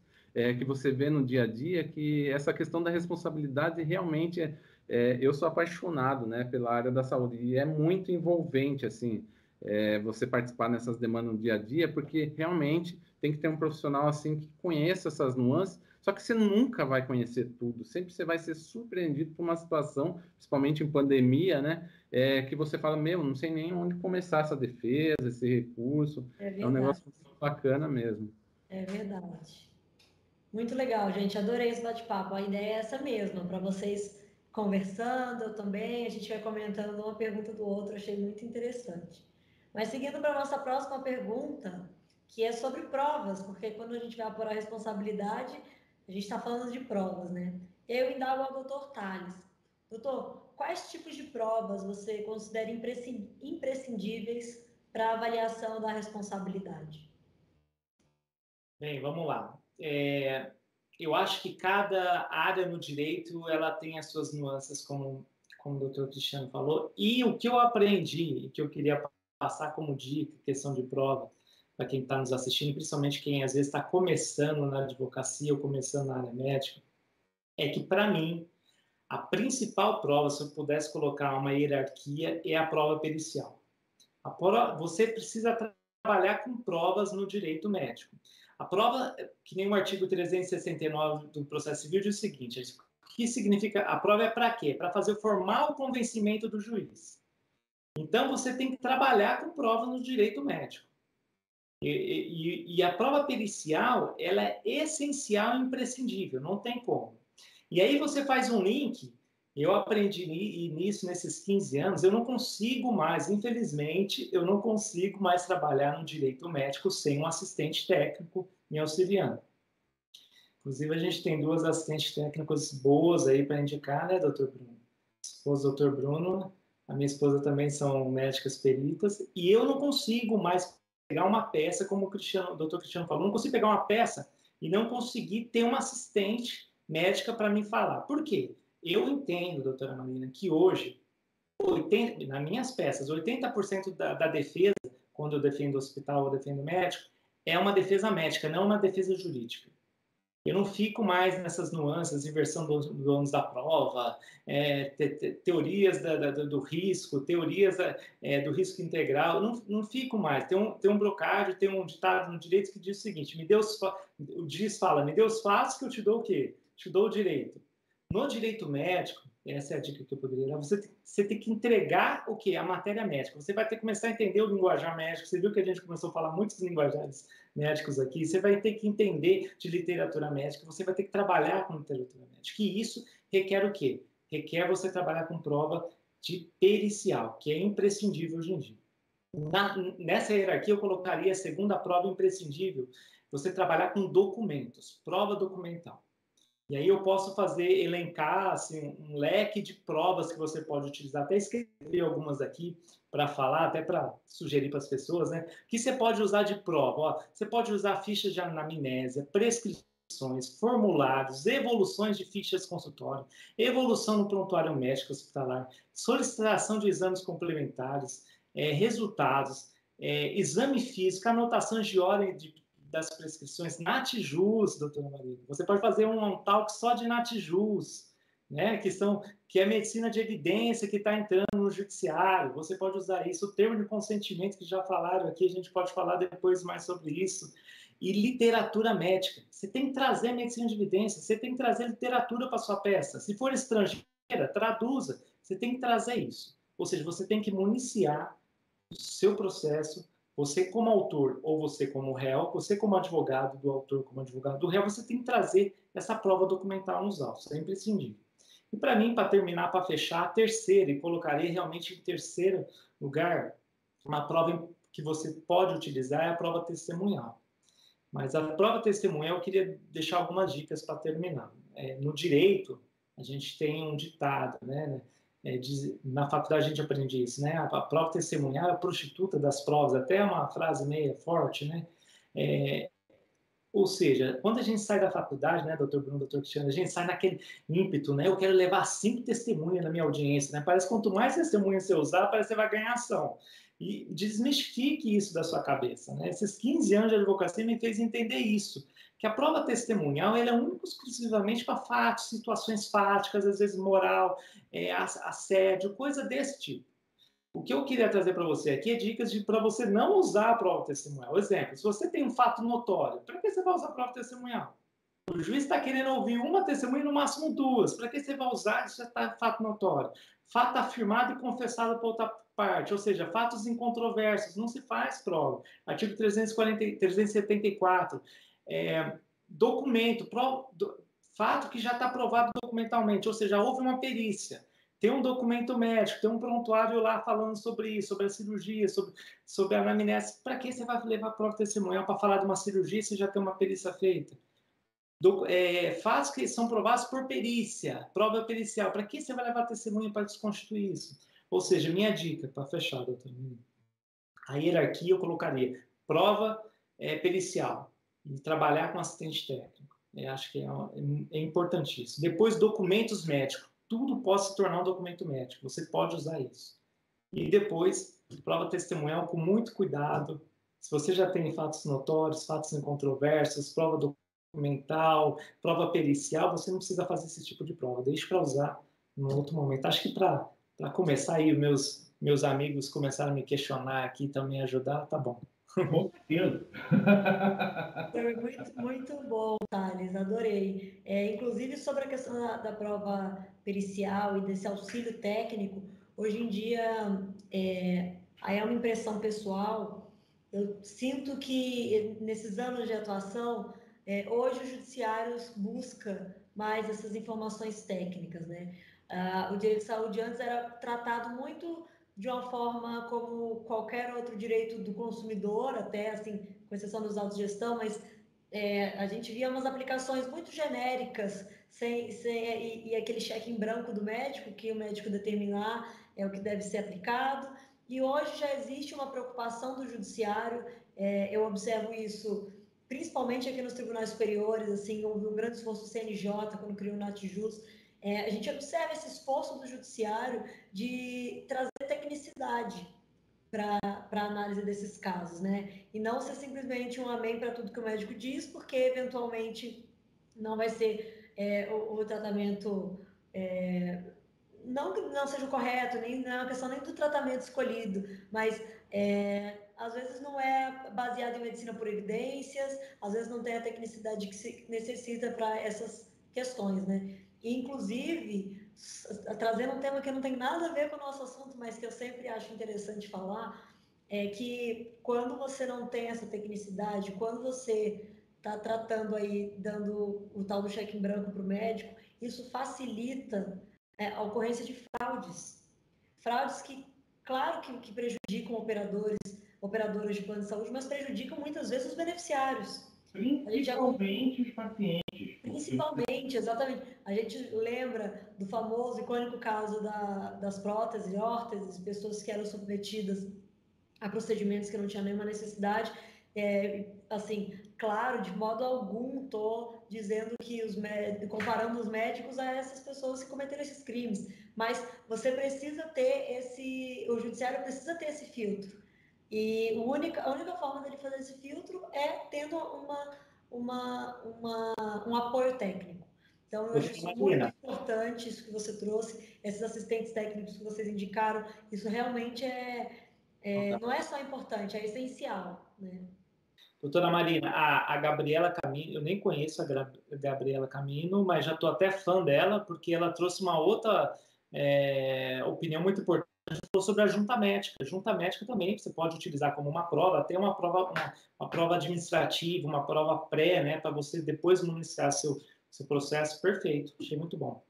que você vê no dia a dia, que essa questão da responsabilidade realmente eu sou apaixonado, né, pela área da saúde e é muito envolvente assim você participar nessas demandas no dia a dia, porque realmente tem que ter um profissional assim que conheça essas nuances. Só que você nunca vai conhecer tudo, sempre você vai ser surpreendido por uma situação, principalmente em pandemia, né, que você fala, não sei nem onde começar essa defesa, esse recurso. É um negócio muito bacana mesmo. É verdade. Muito legal, gente. Adorei esse bate-papo. A ideia é essa mesma, para vocês conversando, eu também, a gente vai comentando uma pergunta do outro, achei muito interessante. Mas seguindo para a nossa próxima pergunta, que é sobre provas, porque quando a gente vai apurar a responsabilidade, a gente está falando de provas, né? Eu indago ao doutor Tales. Doutor, quais tipos de provas você considera imprescindíveis para a avaliação da responsabilidade? Bem, vamos lá. Eu acho que cada área no direito ela tem as suas nuances, como o doutor Cristiano falou, e o que eu aprendi e que eu queria passar como dica, questão de prova, para quem está nos assistindo, principalmente quem às vezes está começando na advocacia ou começando na área médica, é que, para mim, a principal prova, se eu pudesse colocar uma hierarquia, é a prova pericial. Você precisa trabalhar com provas no direito médico. A prova, que nem o artigo 369 do processo civil, diz o seguinte: o que significa? A prova é para quê? Para fazer o formal convencimento do juiz. Então, você tem que trabalhar com prova no direito médico. E a prova pericial, ela é essencial e imprescindível, não tem como. E aí você faz um link. Eu aprendi nisso nesses 15 anos, eu não consigo mais, infelizmente, eu não consigo mais trabalhar no direito médico sem um assistente técnico me auxiliando. Inclusive, a gente tem 2 assistentes técnicos boas aí para indicar, né, doutor Bruno? Esposa do doutor Bruno, a minha esposa também são médicas peritas, e eu não consigo mais pegar uma peça, como o doutor Cristiano falou, não consigo pegar uma peça e não conseguir ter uma assistente médica para me falar. Por quê? Eu entendo, doutora Marina, que hoje, nas minhas peças, 80% da defesa, quando eu defendo o hospital ou defendo o médico, é uma defesa médica, não uma defesa jurídica. Eu não fico mais nessas nuances, inversão dos ônus da prova, teorias do risco, teorias do risco integral, não fico mais. Tem um brocádio, tem um ditado no direito que diz o seguinte: o juiz fala, me dê os fatos que eu te dou o quê? Te dou o direito. No direito médico, essa é a dica que eu poderia dar, você tem que entregar o quê? A matéria médica. Você vai ter que começar a entender o linguajar médico. Você viu que a gente começou a falar muitos linguajares médicos aqui. Você vai ter que entender de literatura médica. Você vai ter que trabalhar com literatura médica. E isso requer o quê? requer você trabalhar com prova de pericial, que é imprescindível hoje em dia. Nessa hierarquia, eu colocaria a segunda prova imprescindível, você trabalhar com documentos, prova documental. E aí eu posso elencar assim, um leque de provas que você pode utilizar, até escrever algumas aqui para falar, até para sugerir para as pessoas, né? Que você pode usar de prova. Ó, você pode usar fichas de anamnésia, prescrições, formulários, evoluções de fichas consultório, evolução no prontuário médico hospitalar, solicitação de exames complementares, resultados, exame físico, anotações de ordem das prescrições, NATJUS, doutora Maria. Você pode fazer um talk só de NATJUS, né? Que é medicina de evidência que está entrando no judiciário. Você pode usar isso. O termo de consentimento que já falaram aqui, a gente pode falar depois mais sobre isso. E literatura médica. Você tem que trazer medicina de evidência, você tem que trazer literatura para sua peça. Se for estrangeira, traduza. Você tem que trazer isso. Ou seja, você tem que municiar o seu processo. Você como autor ou você como réu, você como advogado do autor, como advogado do réu, você tem que trazer essa prova documental nos autos, é imprescindível. E para mim, para terminar, para fechar, a terceira, e colocaria realmente em terceiro lugar, uma prova que você pode utilizar é a prova testemunhal. Mas a prova testemunhal, eu queria deixar algumas dicas para terminar. No direito, a gente tem um ditado, né? Na faculdade a gente aprende isso, né? A prova testemunhal é a prostituta das provas, até uma frase meio forte, né? Ou seja, quando a gente sai da faculdade, né, doutor Bruno, doutor Cristiano, a gente sai naquele ímpeto, né? Eu quero levar 5 testemunhas na minha audiência, né? Parece que quanto mais testemunhas você usar, parece que você vai ganhar ação. E desmistifique isso da sua cabeça, né? Esses 15 anos de advocacia me fez entender isso, que a prova testemunhal ela é única exclusivamente para fatos, situações fáticas, às vezes moral, assédio, coisa desse tipo. O que eu queria trazer para você aqui é dicas para você não usar a prova testemunhal. Exemplo, se você tem um fato notório, para que você vai usar a prova testemunhal? O juiz está querendo ouvir uma testemunha, no máximo 2. Para que você vai usar? Isso já está fato notório. Fato afirmado e confessado por outra parte, ou seja, fatos incontroversos, não se faz prova. Artigo 374. Documento, fato que já está provado documentalmente, ou seja, houve uma perícia. Tem um documento médico, tem um prontuário lá falando sobre isso, sobre a cirurgia, sobre a anamnese. Para que você vai levar prova testemunhal para falar de uma cirurgia se já tem uma perícia feita? Fatos que são provados por perícia, prova pericial. Para que você vai levar testemunha para desconstituir isso? Ou seja, minha dica, para fechar, doutor, a hierarquia eu colocaria prova pericial e trabalhar com assistente técnico. Acho que é importantíssimo. Depois, documentos médicos. Tudo pode se tornar um documento médico. Você pode usar isso. E depois, prova testemunhal com muito cuidado. Se você já tem fatos notórios, fatos incontroversos, prova documental, prova pericial, você não precisa fazer esse tipo de prova. Deixe para usar em outro momento. Acho que para começar aí, meus amigos começaram a me questionar aqui, também ajudar, tá bom. Com certeza. Foi muito bom, Thales, adorei. Inclusive, sobre a questão da prova pericial e desse auxílio técnico, hoje em dia, aí é uma impressão pessoal, eu sinto que nesses anos de atuação, hoje o judiciário busca mais essas informações técnicas, né? O direito de saúde antes era tratado muito de uma forma como qualquer outro direito do consumidor, até assim, com exceção dos autos de gestão, mas a gente via umas aplicações muito genéricas, e aquele cheque em branco do médico, que o médico determinar é o que deve ser aplicado. E hoje já existe uma preocupação do judiciário, eu observo isso principalmente aqui nos tribunais superiores, assim, houve um grande esforço do CNJ quando criou o NATJUS. A gente observa esse esforço do judiciário de trazer tecnicidade para a análise desses casos, né? E não ser simplesmente um amém para tudo que o médico diz, porque eventualmente não vai ser o tratamento, não que não seja o correto, nem não é uma questão nem do tratamento escolhido, mas às vezes não é baseado em medicina por evidências, às vezes não tem a tecnicidade que se necessita para essas questões, né? E, inclusive, trazendo um tema que não tem nada a ver com o nosso assunto, mas que eu sempre acho interessante falar, é que quando você não tem essa tecnicidade, quando você está tratando aí, dando o tal do cheque em branco para o médico, isso facilita a ocorrência de fraudes. Fraudes que, claro que prejudicam operadoras de plano de saúde, mas prejudicam muitas vezes os beneficiários. Principalmente os pacientes. Principalmente, exatamente. A gente lembra do famoso, icônico caso das próteses, órteses, pessoas que eram submetidas a procedimentos que não tinham nenhuma necessidade. Assim, claro, de modo algum estou dizendo que comparando os médicos a essas pessoas que cometeram esses crimes, mas você precisa ter o judiciário precisa ter esse filtro. E a única forma dele fazer esse filtro é tendo um apoio técnico. Então, eu acho isso muito importante, isso que você trouxe, esses assistentes técnicos que vocês indicaram, isso realmente não é só importante, é essencial, né? Doutora Marina, a Gabriela Camino, eu nem conheço a Gabriela Camino, mas já estou até fã dela, porque ela trouxe uma outra opinião muito importante sobre a junta médica. A junta médica também você pode utilizar como uma prova, até uma prova administrativa, uma prova pré, né, para você depois iniciar seu processo. Perfeito, achei muito bom.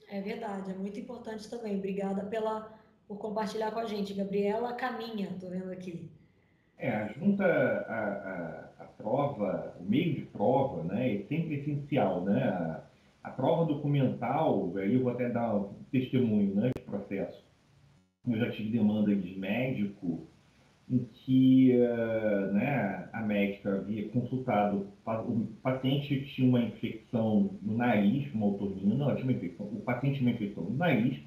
É verdade, é muito importante também. Obrigada por compartilhar com a gente. Gabriela Caminha, estou vendo aqui. A junta, a prova, o meio de prova, né, é sempre essencial, né? A prova documental, aí eu vou até dar um testemunho, né, de processo. Eu já tive demanda de médico em que né, a médica havia consultado, o paciente tinha uma infecção no nariz, uma otorrina, ela tinha uma infecção, o paciente tinha uma infecção no nariz,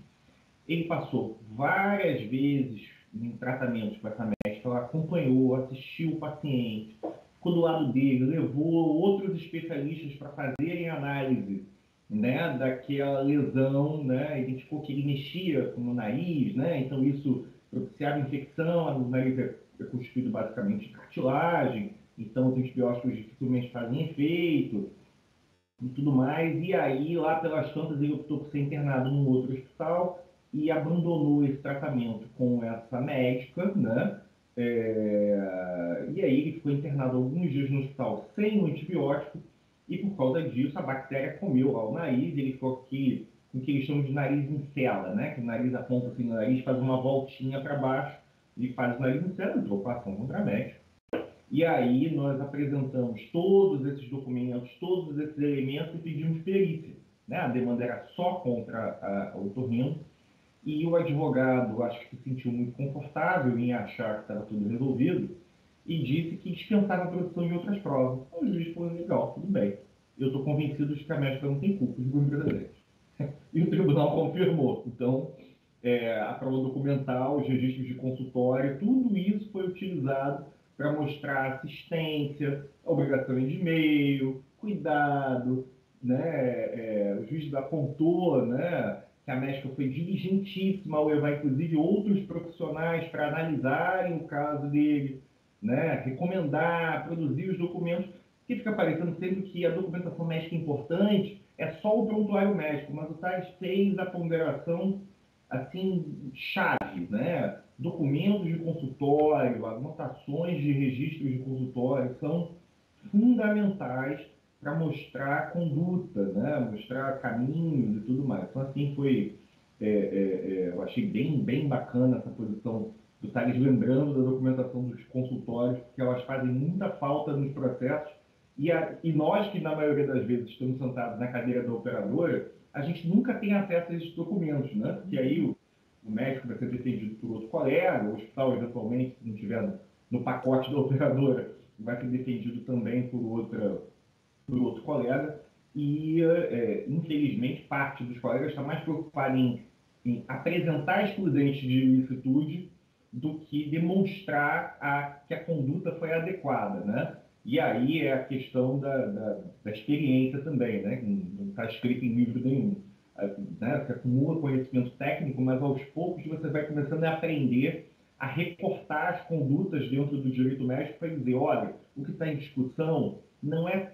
ele passou várias vezes em tratamentos com essa médica, ela acompanhou, assistiu o paciente, ficou do lado dele, levou outros especialistas para fazerem análise, né, daquela lesão, né, identificou que ele mexia no nariz, né, então isso propiciava infecção, o nariz é constituído basicamente de cartilagem, então os antibióticos dificilmente fazem efeito e tudo mais, e aí lá pelas tantas ele optou por ser internado num outro hospital e abandonou esse tratamento com essa médica, né, e aí ele ficou internado alguns dias no hospital sem o antibiótico, e por causa disso a bactéria comeu lá o nariz, ele ficou aqui com o que eles chamam de nariz em cela, né? Que o nariz aponta assim no nariz, faz uma voltinha para baixo, e faz o nariz em cela, entrou com a ação contra a médica. E aí nós apresentamos todos esses documentos, todos esses elementos e pedimos perícia, né? A demanda era só contra o otorrino, e o advogado acho que se sentiu muito confortável em achar que estava tudo resolvido, e disse que dispensava a produção de outras provas. O juiz falou, legal, tudo bem. Eu estou convencido de que a médica não tem culpa de burocracia. E o tribunal confirmou. Então, a prova documental, os registros de consultório, tudo isso foi utilizado para mostrar assistência, obrigação de e-mail, cuidado, né? O juiz apontou, né, que a médica foi diligentíssima ao levar, inclusive, outros profissionais para analisarem o caso dele, né, recomendar, produzir os documentos, que fica parecendo sempre que a documentação médica importante é só o prontuário médico, mas o TAS fez a ponderação assim, chave, né? Documentos de consultório, anotações de registros de consultório são fundamentais para mostrar conduta, né? Mostrar caminhos e tudo mais. Então, assim, eu achei bem bacana essa posição do Thales, lembrando da documentação dos consultórios, porque elas fazem muita falta nos processos, e nós que, na maioria das vezes, estamos sentados na cadeira da operadora, a gente nunca tem acesso a esses documentos, né? Porque aí o médico vai ser defendido por outro colega, o hospital, eventualmente, se não estiver no pacote da operadora, vai ser defendido também por outro colega, e, infelizmente, parte dos colegas está mais preocupada em apresentar excludentes de ilicitude do que demonstrar que a conduta foi adequada, né? E aí é a questão da experiência também, né? Não está escrito em livro nenhum. Né? Você acumula conhecimento técnico, mas aos poucos você vai começando a aprender a recortar as condutas dentro do direito médico para dizer, olha, o que está em discussão não é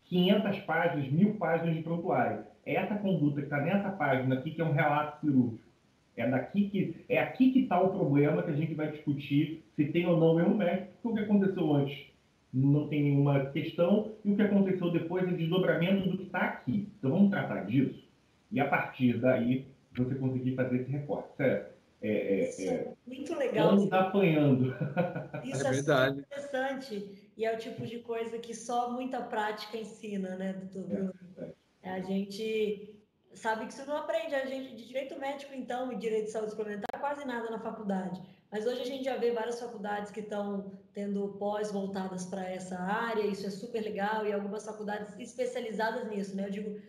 500 páginas, 1000 páginas de prontuário. É essa conduta que está nessa página aqui que é um relato cirúrgico. É aqui que está o problema que a gente vai discutir se tem ou não erro médico, porque o que aconteceu antes não tem nenhuma questão, e o que aconteceu depois é desdobramento do que está aqui. Então vamos tratar disso. e a partir daí você conseguir fazer esse recorte. Isso é muito legal. Estamos apanhando. Isso É é super verdade. interessante e é o tipo de coisa que só muita prática ensina, né, doutor Bruno? A gente sabe que isso não aprende, a gente de direito médico, então, e direito de saúde suplementar, quase nada na faculdade. Mas hoje a gente já vê várias faculdades que estão tendo pós voltadas para essa área, isso é super legal, e algumas faculdades especializadas nisso, né? Eu digo,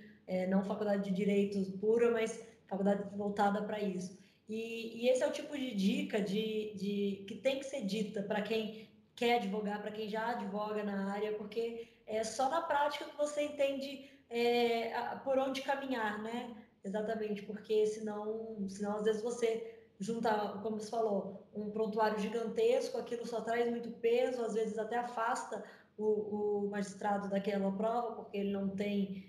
não faculdade de direito pura, mas faculdade voltada para isso. E esse é o tipo de dica que tem que ser dita para quem quer advogar, para quem já advoga na área, porque é só na prática que você entende por onde caminhar, né? Exatamente, porque senão às vezes você junta, como você falou, um prontuário gigantesco, aquilo só traz muito peso, às vezes até afasta o magistrado daquela prova, porque ele não tem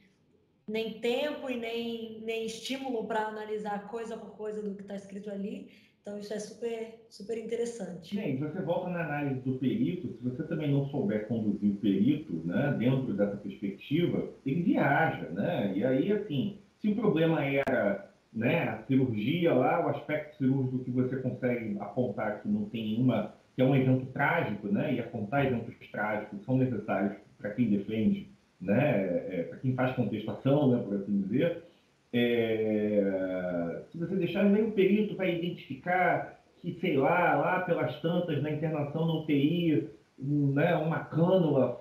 nem tempo e nem estímulo para analisar coisa por coisa do que está escrito ali. Então, isso é super, super interessante. E aí, você volta na análise do perito, se você também não souber conduzir o perito, né, dentro dessa perspectiva, ele viaja, né? E aí, assim, se o problema era, né, a cirurgia lá, o aspecto cirúrgico que você consegue apontar que não tem nenhuma, que é um evento trágico, né, e apontar eventos trágicos são necessários para quem defende, né, para quem faz contestação, né, por assim dizer, se você deixar nem o perito vai identificar que, sei lá pelas tantas, na internação na UTI, né, uma cânula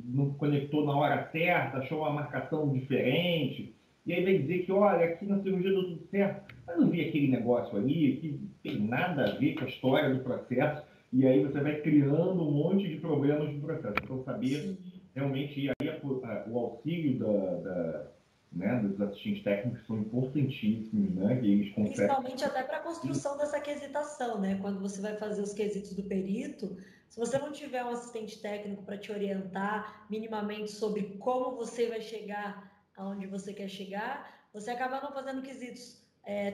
não conectou na hora certa, achou uma marcação diferente, e aí vai dizer que, olha, aqui na cirurgia deu tudo certo, mas não vi aquele negócio ali, que tem nada a ver com a história do processo, e aí você vai criando um monte de problemas no processo. Então, saber realmente, e aí o auxílio né, dos assistentes técnicos são importantíssimos, né, que eles conseguem... Principalmente até para a construção dessa quesitação, né? Quando você vai fazer os quesitos do perito, se você não tiver um assistente técnico para te orientar minimamente sobre como você vai chegar aonde você quer chegar, você acaba não fazendo quesitos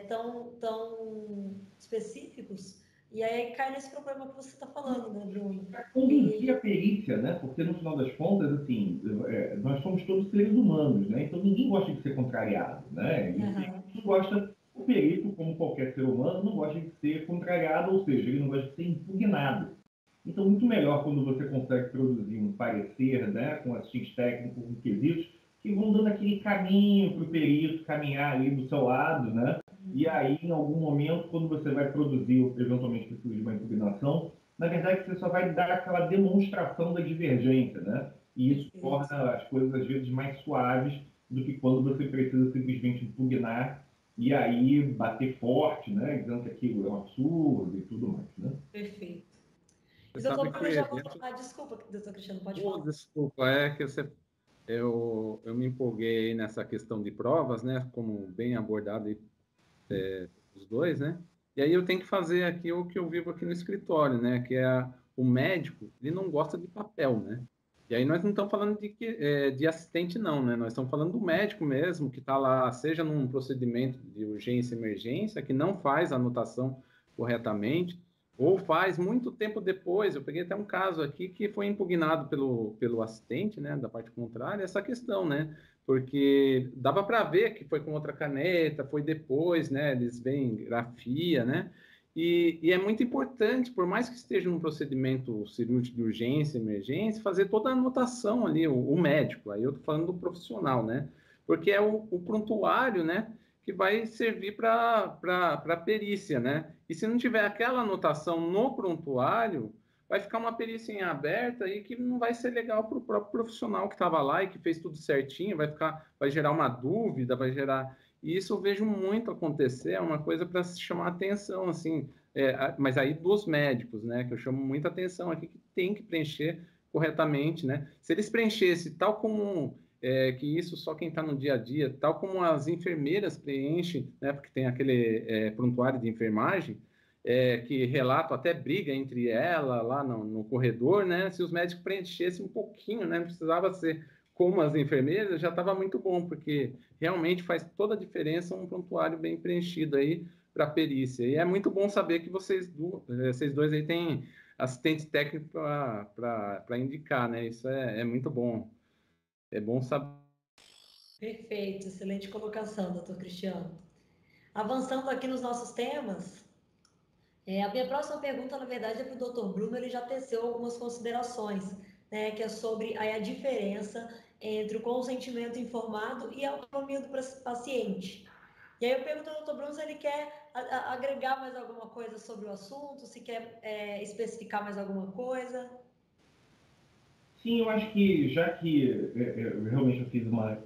tão específicos, e aí cai nesse problema que você está falando, né, Bruno? Para conduzir a perícia, né? Porque no final das contas, assim, nós somos todos seres humanos, né? Então ninguém gosta de ser contrariado, né? Não gosta, o perito, como qualquer ser humano, não gosta de ser contrariado, ou seja, ele não gosta de ser impugnado. Então, muito melhor quando você consegue produzir um parecer, né, com assistente técnico, com quesitos, que vão dando aquele caminho para o perito caminhar ali do seu lado, né? E aí, em algum momento, quando você vai produzir, eventualmente precisa de uma impugnação, na verdade, você só vai dar aquela demonstração da divergência, né? E isso torna as coisas, às vezes, mais suaves do que quando você precisa simplesmente impugnar e aí bater forte, né? Dizendo que aquilo é um absurdo e tudo mais, né? Perfeito. Você sabe que... Desculpa, doutor Cristiano, pode falar. Desculpa, é que eu me empolguei nessa questão de provas, né? Como bem abordado aí, os dois, né? E aí eu tenho que fazer aqui o que eu vivo aqui no escritório, né? Que é o médico, ele não gosta de papel, né? E aí nós não estamos falando de assistente, não, né? Nós estamos falando do médico mesmo, que está lá, seja num procedimento de urgência e emergência, que não faz a anotação corretamente, ou faz muito tempo depois. Eu peguei até um caso aqui que foi impugnado pelo assistente, né? Da parte contrária, essa questão, né? Porque dava para ver que foi com outra caneta, foi depois, né? Eles veem grafia, né? E é muito importante, por mais que esteja num procedimento cirúrgico de urgência, emergência, fazer toda a anotação ali, o médico, aí eu estou falando do profissional, né? Porque é o prontuário, né? Que vai servir para a perícia, né? E se não tiver aquela anotação no prontuário, vai ficar uma perícia em aberta e que não vai ser legal para o próprio profissional que estava lá e que fez tudo certinho, vai gerar uma dúvida, vai gerar... E isso eu vejo muito acontecer, é uma coisa para se chamar atenção, assim, mas aí dos médicos, né, que eu chamo muita atenção aqui, que tem que preencher corretamente, né? Se eles preenchessem tal como... que isso só quem está no dia a dia, tal como as enfermeiras preenchem, né, porque tem aquele prontuário de enfermagem, que relata até briga entre ela lá no corredor, né? Se os médicos preenchessem um pouquinho, né? Não precisava ser como as enfermeiras, já estava muito bom, porque realmente faz toda a diferença um prontuário bem preenchido aí para a perícia. E é muito bom saber que vocês dois aí têm assistente técnico para indicar, né? Isso é muito bom. É bom saber. Perfeito, excelente colocação, doutor Cristiano. Avançando aqui nos nossos temas, a minha próxima pergunta, na verdade, é para o doutor Bruno, ele já teceu algumas considerações, né, que é sobre aí, a diferença entre o consentimento informado e a autonomia do paciente. E aí eu pergunto ao doutor Bruno se ele quer agregar mais alguma coisa sobre o assunto, se quer especificar mais alguma coisa. Sim, eu acho que, já que eu realmente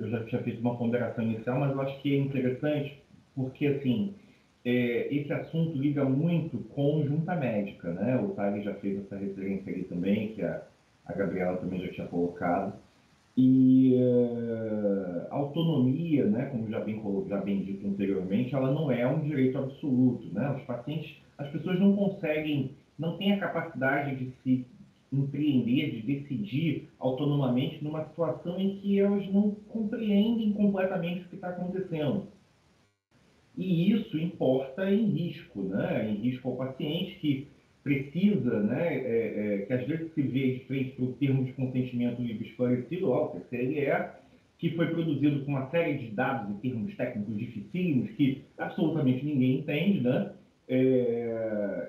eu já tinha feito uma ponderação inicial, mas eu acho que é interessante porque, assim, esse assunto liga muito com junta médica, né? O Tag já fez essa referência ali também, que a Gabriela também já tinha colocado. E a autonomia, né, como já bem dito anteriormente, ela não é um direito absoluto, né? Os pacientes, as pessoas não conseguem, não têm a capacidade de se empreender, de decidir autonomamente numa situação em que elas não compreendem completamente o que está acontecendo. E isso importa em risco, né? Em risco ao paciente que precisa, né, que às vezes se vê de frente para o termo de consentimento livre esclarecido, o TCLE, que foi produzido com uma série de dados e termos técnicos dificílimos que absolutamente ninguém entende, né?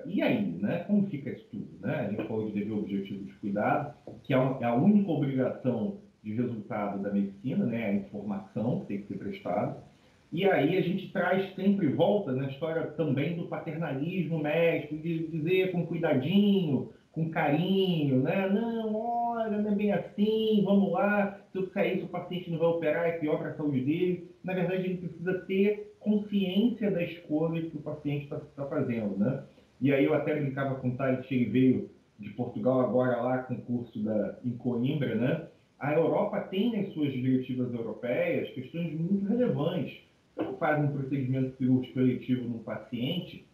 E aí, né? Como fica isso tudo? Né? A gente falou de dever objetivo de cuidado, que é a única obrigação de resultado da medicina, né? A informação que tem que ser prestada. E aí a gente traz sempre volta na história também do paternalismo médico, de dizer com cuidadinho, com carinho, né? Não, olha, não é bem assim, vamos lá, se eu sair, se o paciente não vai operar, é pior para a saúde dele. Na verdade, ele precisa ter consciência da escolha que o paciente está fazendo, né? E aí eu até brincava com o Thales, que ele veio de Portugal agora lá com o curso em Coimbra, né? A Europa tem nas suas diretivas europeias questões muito relevantes. Você não faz um procedimento cirúrgico eletivo num paciente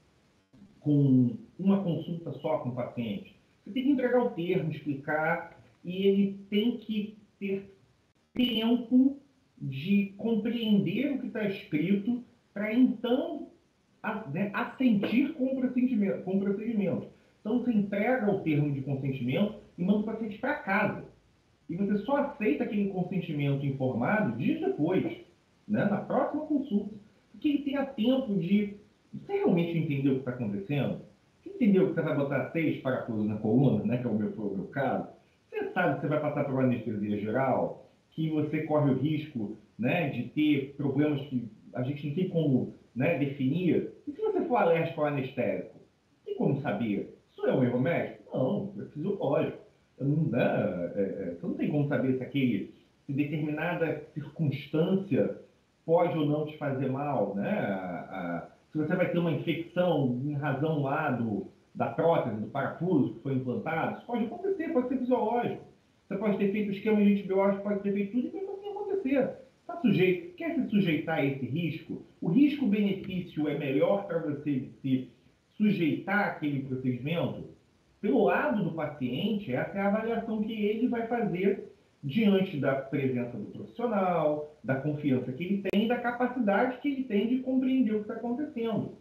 com uma consulta só com o paciente. Você tem que entregar o termo, explicar, e ele tem que ter tempo de compreender o que está escrito para então assentir com o procedimento. Então você entrega o termo de consentimento e manda o paciente para casa. E você só aceita aquele consentimento informado dias depois, né, na próxima consulta. Porque ele tenha tempo de você realmente entender o que está acontecendo. Você entendeu que você vai botar 6 parafusos na coluna, né, que é o meu caso. Você sabe que você vai passar por uma anestesia geral, que você corre o risco, né, de ter problemas que a gente não tem como, né, definir. E se você for alérgico ao anestésico? Tem como saber? Isso é um erro médico? Não, é fisiológico. Você não tem como saber se determinada circunstância pode ou não te fazer mal, né? Se você vai ter uma infecção em razão lá da prótese, do parafuso que foi implantado, isso pode acontecer, pode ser fisiológico. Você pode ter feito esquema de antibiótico, pode ter feito tudo e mesmo assim acontecer. Tá sujeito, quer se sujeitar a esse risco? O risco-benefício é melhor para você se sujeitar àquele procedimento? Pelo lado do paciente, essa é a avaliação que ele vai fazer diante da presença do profissional, da confiança que ele tem e da capacidade que ele tem de compreender o que está acontecendo.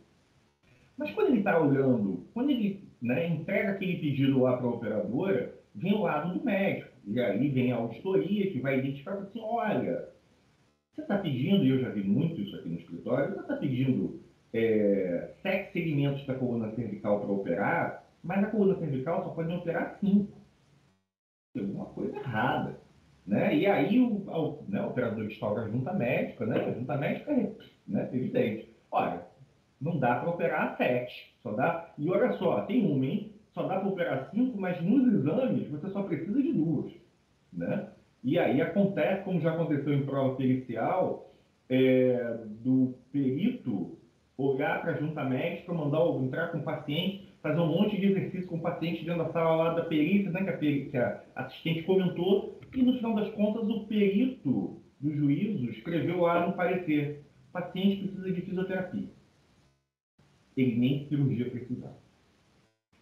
Mas quando ele está olhando, quando ele, né, entrega aquele pedido lá para a operadora, vem o lado do médico. E aí vem a auditoria que vai identificar assim, olha, você está pedindo, e eu já vi muito isso aqui no escritório, você está pedindo 7 segmentos da coluna cervical para operar, mas a coluna cervical só pode operar 5. Tem alguma coisa errada. Né? E aí o operador instaura a junta médica, né? A junta médica é, né, evidente. Olha, não dá para operar 7, só dá. E olha só, tem uma, hein? Só dá para operar 5, mas nos exames você só precisa de 2. Né? E aí acontece, como já aconteceu em prova pericial, do perito olhar para a junta médica, entrar com o paciente, fazer um monte de exercício com o paciente dentro da sala lá da perícia, né, que a assistente comentou, e no final das contas o perito do juízo escreveu lá no parecer: o paciente precisa de fisioterapia. Ele nem cirurgia precisava.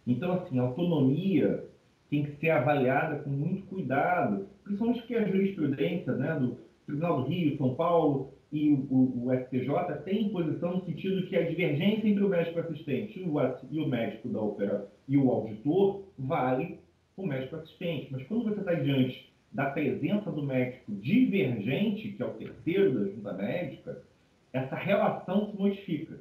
Então, assim, a autonomia tem que ser avaliada com muito cuidado, principalmente porque a jurisprudência, né, do Tribunal do Rio, São Paulo e o STJ tem posição no sentido que a divergência entre o médico assistente e o médico e o auditor vale o médico assistente. Mas quando você está diante da presença do médico divergente, que é o terceiro da junta médica, essa relação se modifica.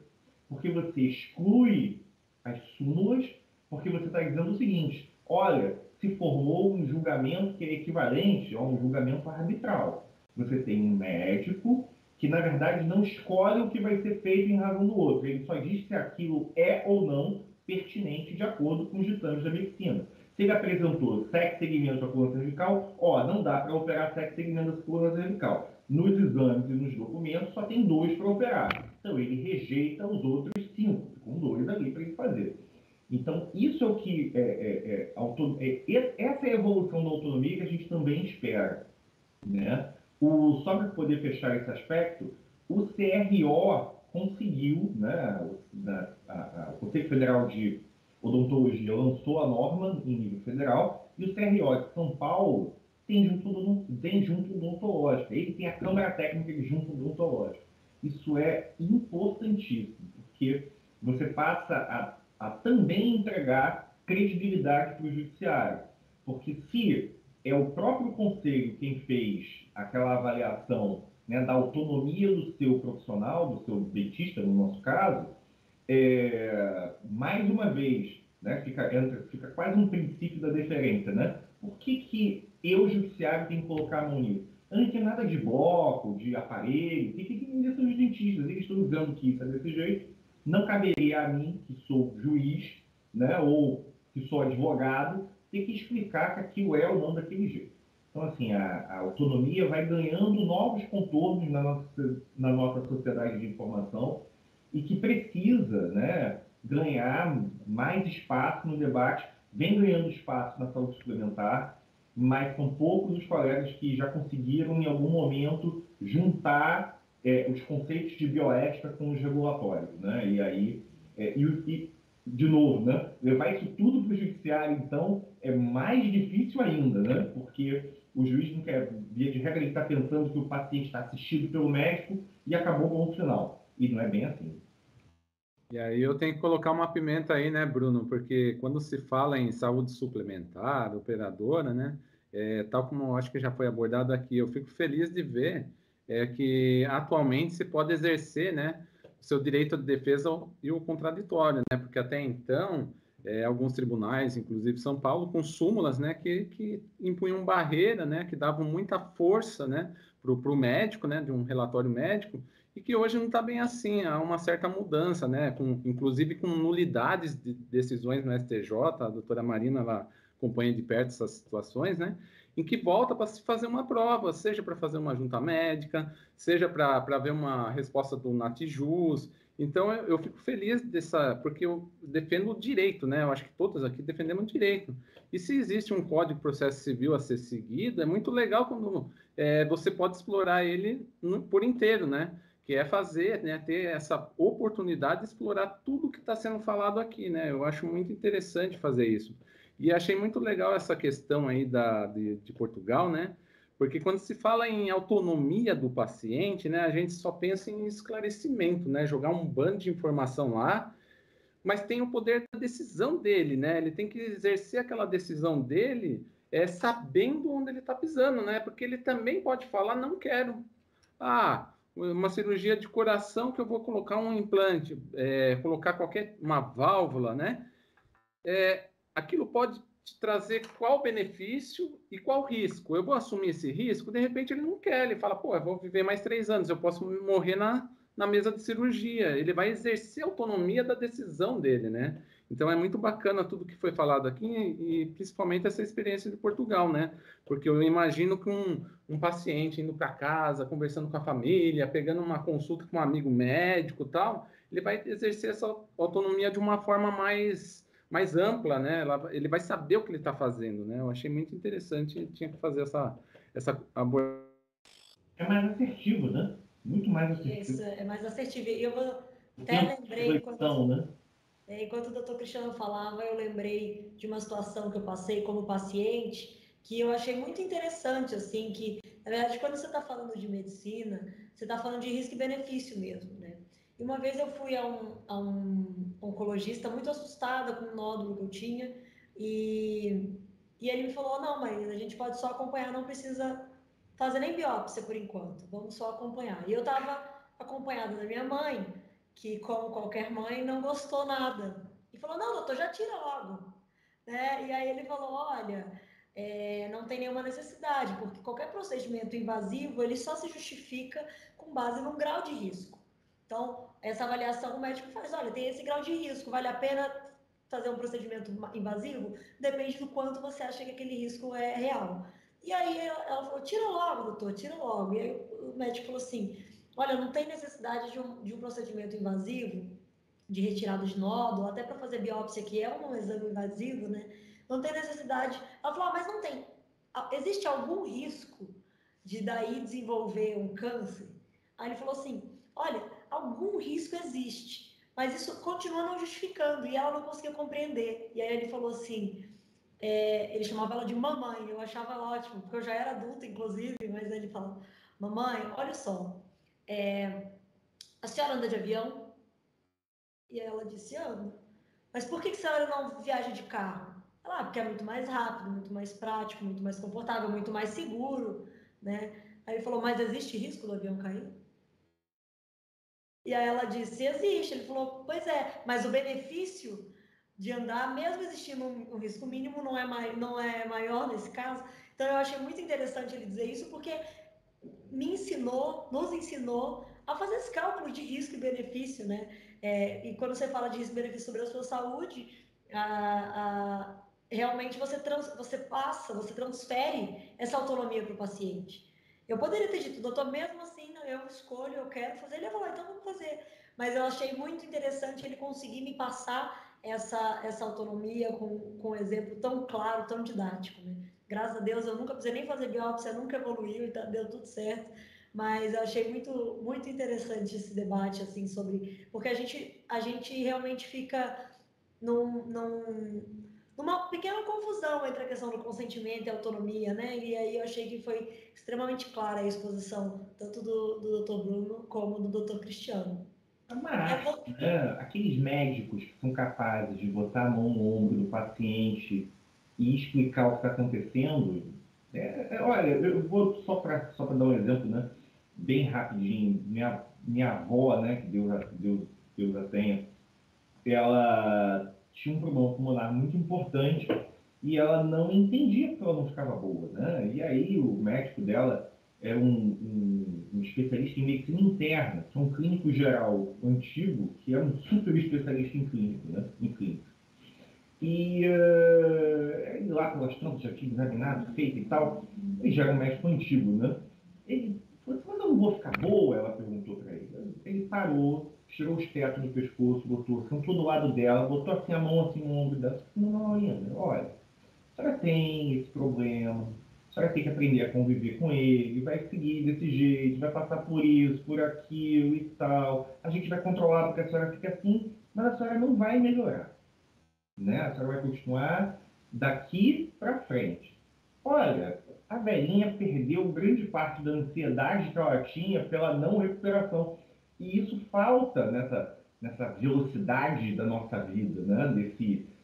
Porque você exclui as súmulas, porque você está dizendo o seguinte: olha, se formou um julgamento que é equivalente a um julgamento arbitral. Você tem um médico que, na verdade, não escolhe o que vai ser feito em razão do outro. Ele só diz se aquilo é ou não pertinente de acordo com os ditames da medicina. Se ele apresentou sexo segmento da coluna cervical, não dá para operar sexo segmento da coluna cervical. Nos exames e nos documentos só tem 2 para operar. Então ele rejeita os outros 5, com 2 ali para ele fazer. Então isso é o que essa é a evolução da autonomia que a gente também espera, né? Só para poder fechar esse aspecto, o CRO conseguiu, né, o Conselho Federal de Odontologia lançou a norma em nível federal, e o CRO de São Paulo tem junto odontológica. Ele tem a Câmara Técnica de junto odontológica. Isso é importantíssimo, porque você passa a também entregar credibilidade para o judiciário. Porque se é o próprio conselho quem fez aquela avaliação, né, da autonomia do seu profissional, do seu dentista, no nosso caso, mais uma vez, né, fica quase um princípio da deferência, né? Por que eu, judiciário, tenho que colocar a mão nisso? Eu não tem nada de bloco, de aparelho, tem que entender são os dentistas. Eles estão dizendo que isso é desse jeito. Não caberia a mim, que sou juiz, né, ou que sou advogado, ter que explicar que aquilo é ou não daquele jeito. Então, assim, a autonomia vai ganhando novos contornos na nossa sociedade de informação e que precisa, né, ganhar mais espaço no debate, vem ganhando espaço na saúde suplementar, mas são poucos os colegas que já conseguiram, em algum momento, juntar os conceitos de bioética com os regulatórios, né? E aí, de novo, né, levar isso tudo para o judiciário, então, é mais difícil ainda, né? Porque o juiz não quer, via de regra, ele está pensando que o paciente está assistido pelo médico e acabou com o final. E não é bem assim. E aí eu tenho que colocar uma pimenta aí, né, Bruno? Porque quando se fala em saúde suplementar, operadora, né, tal como eu acho que já foi abordado aqui, eu fico feliz de ver que atualmente se pode exercer, né, o seu direito de defesa e o contraditório, né? Porque até então, alguns tribunais, inclusive São Paulo, com súmulas, né, que impunham barreira, né, que davam muita força, né, para o médico, né, de um relatório médico, e que hoje não está bem assim, há uma certa mudança, né? Inclusive com nulidades de decisões no STJ, a doutora Marina ela acompanha de perto essas situações, né? Em que volta para se fazer uma prova, seja para fazer uma junta médica, seja para ver uma resposta do Natijus. Então eu fico feliz porque eu defendo o direito, né? Eu acho que todos aqui defendemos o direito. E se existe um Código de Processo Civil a ser seguido, é muito legal quando você pode explorar ele por inteiro, né? Que é fazer, né, ter essa oportunidade de explorar tudo que está sendo falado aqui, né? Eu acho muito interessante fazer isso. E achei muito legal essa questão aí de Portugal, né? Porque quando se fala em autonomia do paciente, né, a gente só pensa em esclarecimento, né? Jogar um bando de informação lá, mas tem o poder da decisão dele, né? Ele tem que exercer aquela decisão dele sabendo onde ele está pisando, né? Porque ele também pode falar, não quero. Uma cirurgia de coração que eu vou colocar um implante, colocar uma válvula, né? Aquilo pode te trazer qual benefício e qual risco. Eu vou assumir esse risco, de repente ele não quer, ele fala, pô, eu vou viver mais 3 anos, eu posso morrer na mesa de cirurgia. Ele vai exercer a autonomia da decisão dele, né? Então é muito bacana tudo que foi falado aqui e principalmente essa experiência de Portugal, né? Porque eu imagino que um paciente indo para casa, conversando com a família, pegando uma consulta com um amigo médico e tal, ele vai exercer essa autonomia de uma forma mais ampla, né? Ele vai saber o que ele está fazendo, né? Eu achei muito interessante, tinha que fazer essa abordagem. É mais assertivo, né? Muito mais assertivo. Isso, é mais assertivo. E eu até lembrei, enquanto o doutor Cristiano falava, eu lembrei de uma situação que eu passei como paciente, que eu achei muito interessante, assim, que, na verdade, quando você está falando de medicina, você está falando de risco e benefício mesmo, né? E uma vez eu fui a um oncologista muito assustada com um nódulo que eu tinha, e E ele me falou, não, Marina, a gente pode só acompanhar, não precisa fazer nem biópsia por enquanto, vamos só acompanhar. E eu estava acompanhada da minha mãe, que como qualquer mãe, não gostou nada. E falou, não, doutor, já tira logo. Né? E aí ele falou, olha, não tem nenhuma necessidade, porque qualquer procedimento invasivo, ele só se justifica com base num grau de risco. Então, essa avaliação o médico faz, olha, tem esse grau de risco, vale a pena fazer um procedimento invasivo? Depende do quanto você acha que aquele risco é real. E aí ela falou, tira logo, doutor, tira logo. E aí o médico falou assim, olha, não tem necessidade de um procedimento invasivo, de retirada de nódulo, até para fazer biópsia, que é um exame invasivo, né? Não tem necessidade. Ela falou, mas não tem. Existe algum risco de daí desenvolver um câncer? Aí ele falou assim, olha, algum risco existe, mas isso continua não justificando, e ela não conseguia compreender. E aí ele falou assim, ele chamava ela de mamãe, eu achava ótimo, porque eu já era adulta, inclusive, mas ele falava, mamãe, olha só, a senhora anda de avião? E ela disse, ando. Mas por que a senhora não viaja de carro? Ela, porque é muito mais rápido, muito mais prático, muito mais confortável, muito mais seguro, né? Aí ele falou, mas existe risco do avião cair? E aí ela disse, existe. Ele falou, pois é, mas o benefício de andar, mesmo existindo um risco mínimo, não é maior nesse caso. Então eu achei muito interessante ele dizer isso, porque nos ensinou a fazer esse cálculo de risco e benefício, né? E quando você fala de risco e benefício sobre a sua saúde, realmente você transfere essa autonomia para o paciente. Eu poderia ter dito, doutor, mesmo assim, eu escolho, eu quero fazer. Ele falou, então vamos fazer. Mas eu achei muito interessante ele conseguir me passar essa autonomia com um exemplo tão claro, tão didático, né? Graças a Deus, eu nunca precisei nem fazer biópsia, nunca evoluiu, então deu tudo certo. Mas eu achei muito, muito interessante esse debate, assim, sobre... Porque a gente realmente fica numa pequena confusão entre a questão do consentimento e autonomia, né? E aí eu achei que foi extremamente clara a exposição, tanto do Dr. Bruno como do Dr. Cristiano. Mas, né, aqueles médicos que são capazes de botar a mão no ombro do paciente e explicar o que está acontecendo, olha, eu vou só para dar um exemplo, né, bem rapidinho. Minha avó, né, que Deus a tenha, ela tinha um problema pulmonar muito importante e ela não entendia porque ela não ficava boa, né? E aí o médico dela era um especialista em medicina interna, que é um clínico geral antigo, que é um super especialista em clínico, né? Em clínica. E lá pelas tantas já tinha examinado, feito e tal, ele já era um médico antigo, né? Ele falou, mas eu não vou ficar boa? Ela perguntou para ele. Ele parou, tirou os tetos do pescoço, botou, sentou do lado dela, botou assim a mão assim no ombro dela. Não, Ana, olha, a senhora tem esse problema, a senhora tem que aprender a conviver com ele, vai seguir desse jeito, vai passar por isso, por aquilo e tal. A gente vai controlar porque a senhora fica assim, mas a senhora não vai melhorar, né? A senhora vai continuar daqui para frente. Olha, a velhinha perdeu grande parte da ansiedade que ela tinha pela não recuperação. E isso falta nessa velocidade da nossa vida, né?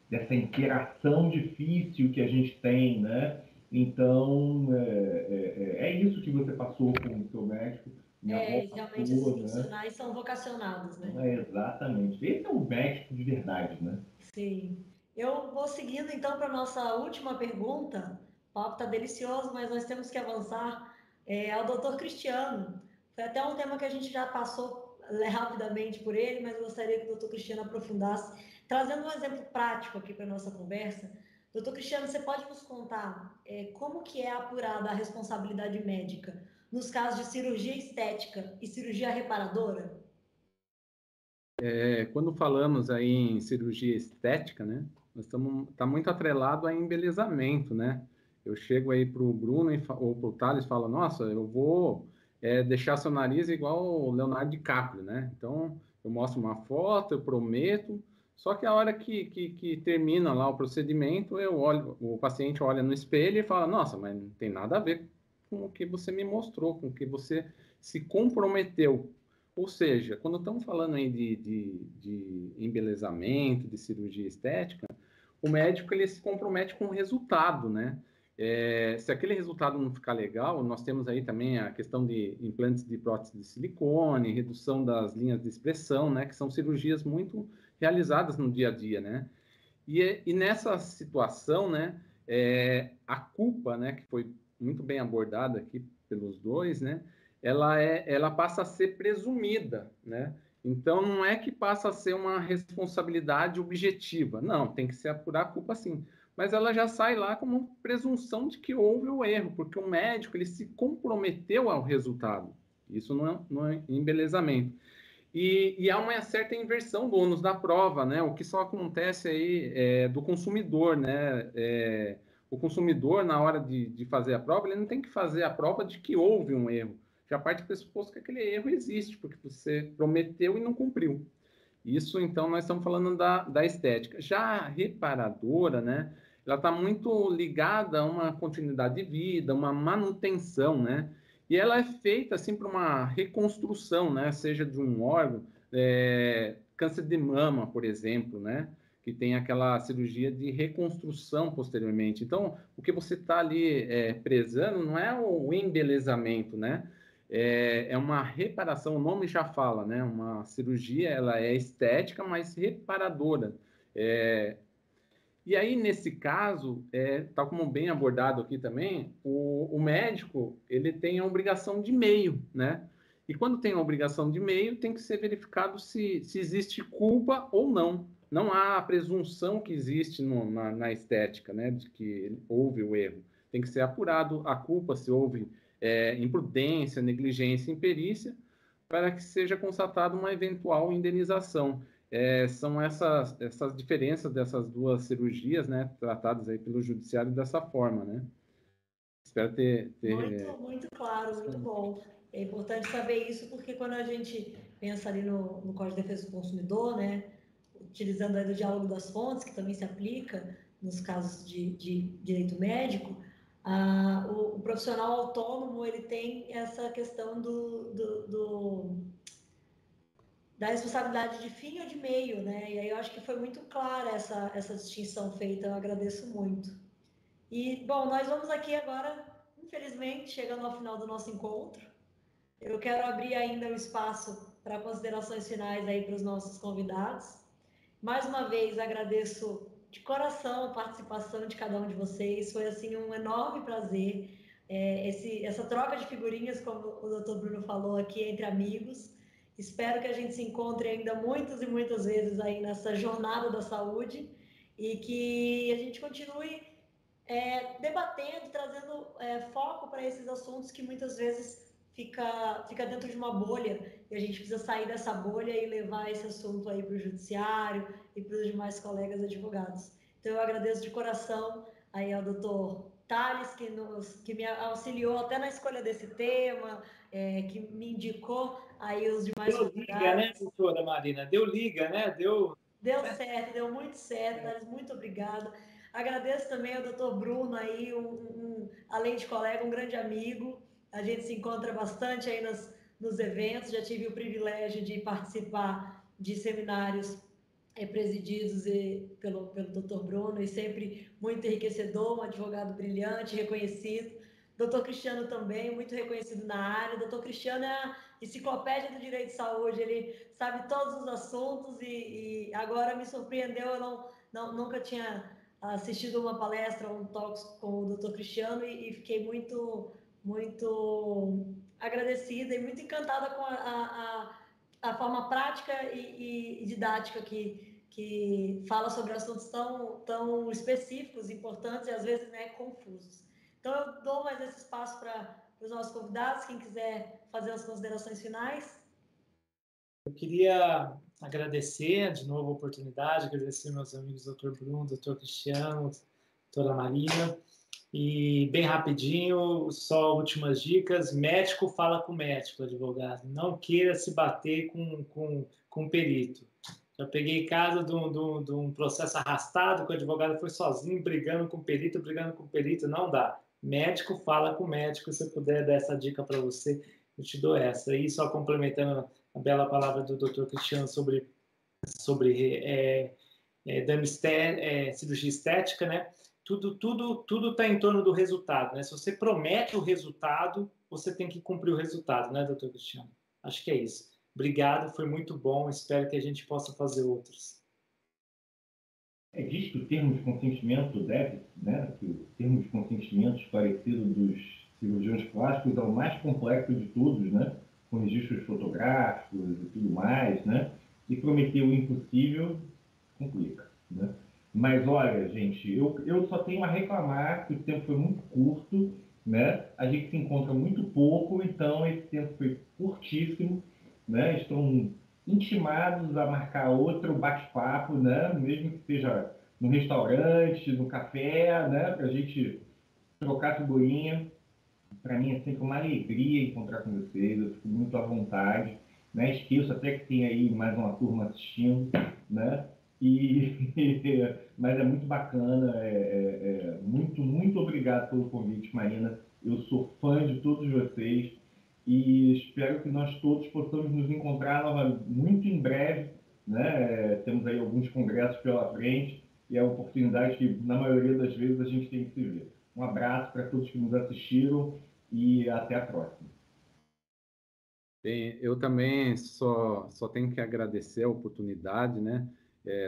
Dessa interação difícil que a gente tem, né? Então, é isso que você passou com o seu médico. Minha avó realmente passou, esses profissionais são vocacionados, né? Exatamente. Esse é o médico de verdade, né? Sim. Eu vou seguindo então para a nossa última pergunta. O papo está delicioso, mas nós temos que avançar. Ao doutor Cristiano. Foi até um tema que a gente já passou rapidamente por ele, mas eu gostaria que o doutor Cristiano aprofundasse, trazendo um exemplo prático aqui para a nossa conversa. Doutor Cristiano, você pode nos contar como que é apurada a responsabilidade médica nos casos de cirurgia estética e cirurgia reparadora? Quando falamos aí em cirurgia estética, né, tá muito atrelado a embelezamento, né? Eu chego aí para o Bruno ou para o Thales e falo, nossa, eu vou deixar seu nariz igual o Leonardo DiCaprio, né? Então, eu mostro uma foto, eu prometo, só que a hora que termina lá o procedimento, o paciente olha no espelho e fala, nossa, mas não tem nada a ver com o que você me mostrou, com o que você se comprometeu. Ou seja, quando estamos falando aí de embelezamento, de cirurgia estética, o médico ele se compromete com o resultado, né? Se aquele resultado não ficar legal, nós temos aí também a questão de implantes de prótese de silicone, redução das linhas de expressão, né? Que são cirurgias muito realizadas no dia a dia, né? E nessa situação, né? A culpa, né? Que foi muito bem abordada aqui pelos dois, né? Ela passa a ser presumida, né? Então, não é que passa a ser uma responsabilidade objetiva. Não, tem que se apurar a culpa sim. Mas ela já sai lá como presunção de que houve o erro, porque o médico ele se comprometeu ao resultado. Isso não é embelezamento. E há uma certa inversão do ônus da prova, né? O que só acontece aí do consumidor, né? O consumidor, na hora de fazer a prova, ele não tem que fazer a prova de que houve um erro. Já parte do pressuposto que aquele erro existe, porque você prometeu e não cumpriu. Isso, então, nós estamos falando da estética. Já a reparadora, né? Ela está muito ligada a uma continuidade de vida, uma manutenção, né? E ela é feita, assim, para uma reconstrução, né? Seja de um órgão, câncer de mama, por exemplo, né? Que tem aquela cirurgia de reconstrução posteriormente. Então, o que você está ali prezando não é o embelezamento, né? É uma reparação, o nome já fala, né? Uma cirurgia, ela é estética, mas reparadora. E aí, nesse caso, tal como bem abordado aqui também, o médico, ele tem a obrigação de meio, né? E quando tem a obrigação de meio, tem que ser verificado se existe culpa ou não. Não há a presunção que existe na estética, né? De que houve o erro. Tem que ser apurado a culpa, se houve imprudência, negligência, imperícia, para que seja constatada uma eventual indenização. São essas diferenças dessas duas cirurgias, né, tratadas aí pelo judiciário dessa forma, né? Espero ter... Muito claro, muito bom. É importante saber isso porque quando a gente pensa ali no Código de Defesa do Consumidor, né, utilizando aí o diálogo das fontes, que também se aplica nos casos de direito médico, o profissional autônomo ele tem essa questão da responsabilidade de fim ou de meio, né? E aí eu acho que foi muito clara essa distinção feita, eu agradeço muito. E, bom, nós vamos aqui agora, infelizmente, chegando ao final do nosso encontro. Eu quero abrir ainda um espaço para considerações finais aí para os nossos convidados. Mais uma vez, agradeço de coração a participação de cada um de vocês. Foi, assim, um enorme prazer. Essa troca de figurinhas, como o Dr. Bruno falou aqui, entre amigos. Espero que a gente se encontre ainda muitas e muitas vezes aí nessa jornada da saúde e que a gente continue debatendo, trazendo foco para esses assuntos que muitas vezes fica dentro de uma bolha e a gente precisa sair dessa bolha e levar esse assunto aí para o judiciário e para os demais colegas advogados. Então eu agradeço de coração aí ao doutor Thales, que me auxiliou até na escolha desse tema, que me indicou aí os demais convidados. Deu liga, né, doutora Marina? Deu liga, né? Deu certo, deu muito certo, Thales, muito obrigada. Agradeço também ao doutor Bruno aí, além de colega, um grande amigo. A gente se encontra bastante aí nos eventos, já tive o privilégio de participar de seminários presididos pelo doutor Bruno, e sempre muito enriquecedor, um advogado brilhante, reconhecido. Doutor Cristiano também, muito reconhecido na área. Doutor Cristiano é a enciclopédia do direito de saúde, ele sabe todos os assuntos e agora me surpreendeu, eu nunca tinha assistido uma palestra, um talk com o doutor Cristiano e fiquei muito agradecida e muito encantada com a forma prática e didática que fala sobre assuntos tão específicos, importantes e às vezes confusos. Então eu dou mais esse espaço para os nossos convidados, quem quiser fazer as considerações finais. Eu queria agradecer de novo a oportunidade, agradecer meus amigos Dr. Bruno, Dr. Cristiano, doutora Marina. E bem rapidinho, só últimas dicas. Médico fala com médico, advogado. Não queira se bater com perito. Já peguei caso de um processo arrastado, que o advogado foi sozinho, brigando com perito, não dá. Médico fala com médico, se eu puder dar essa dica para você, eu te dou essa. E só complementando a bela palavra do Dr. Cristiano sobre cirurgia estética, né? Tudo está em torno do resultado, né? Se você promete o resultado, você tem que cumprir o resultado, né, doutor Cristiano? Acho que é isso. Obrigado, foi muito bom. Espero que a gente possa fazer outros. Diz que o termo de consentimento deve, né? Que o termo de consentimento esclarecido dos cirurgiões plásticos é o mais complexo de todos, né? Com registros fotográficos e tudo mais, né? E prometer o impossível complica, né? Mas olha, gente, eu só tenho a reclamar que o tempo foi muito curto, né? A gente se encontra muito pouco, então esse tempo foi curtíssimo, né? Estão intimados a marcar outro bate-papo, né? Mesmo que seja no restaurante, no café, né? Para a gente trocar figurinha. Para mim é sempre uma alegria encontrar com vocês, eu fico muito à vontade, né? Esqueço até que tem aí mais uma turma assistindo, né? Mas é muito bacana, muito obrigado pelo convite, Marina. Eu sou fã de todos vocês e espero que nós todos possamos nos encontrar muito em breve, né? Temos aí alguns congressos pela frente e é uma oportunidade que, na maioria das vezes, a gente tem que se ver. Um abraço para todos que nos assistiram e até a próxima. Bem, eu também só tenho que agradecer a oportunidade, né?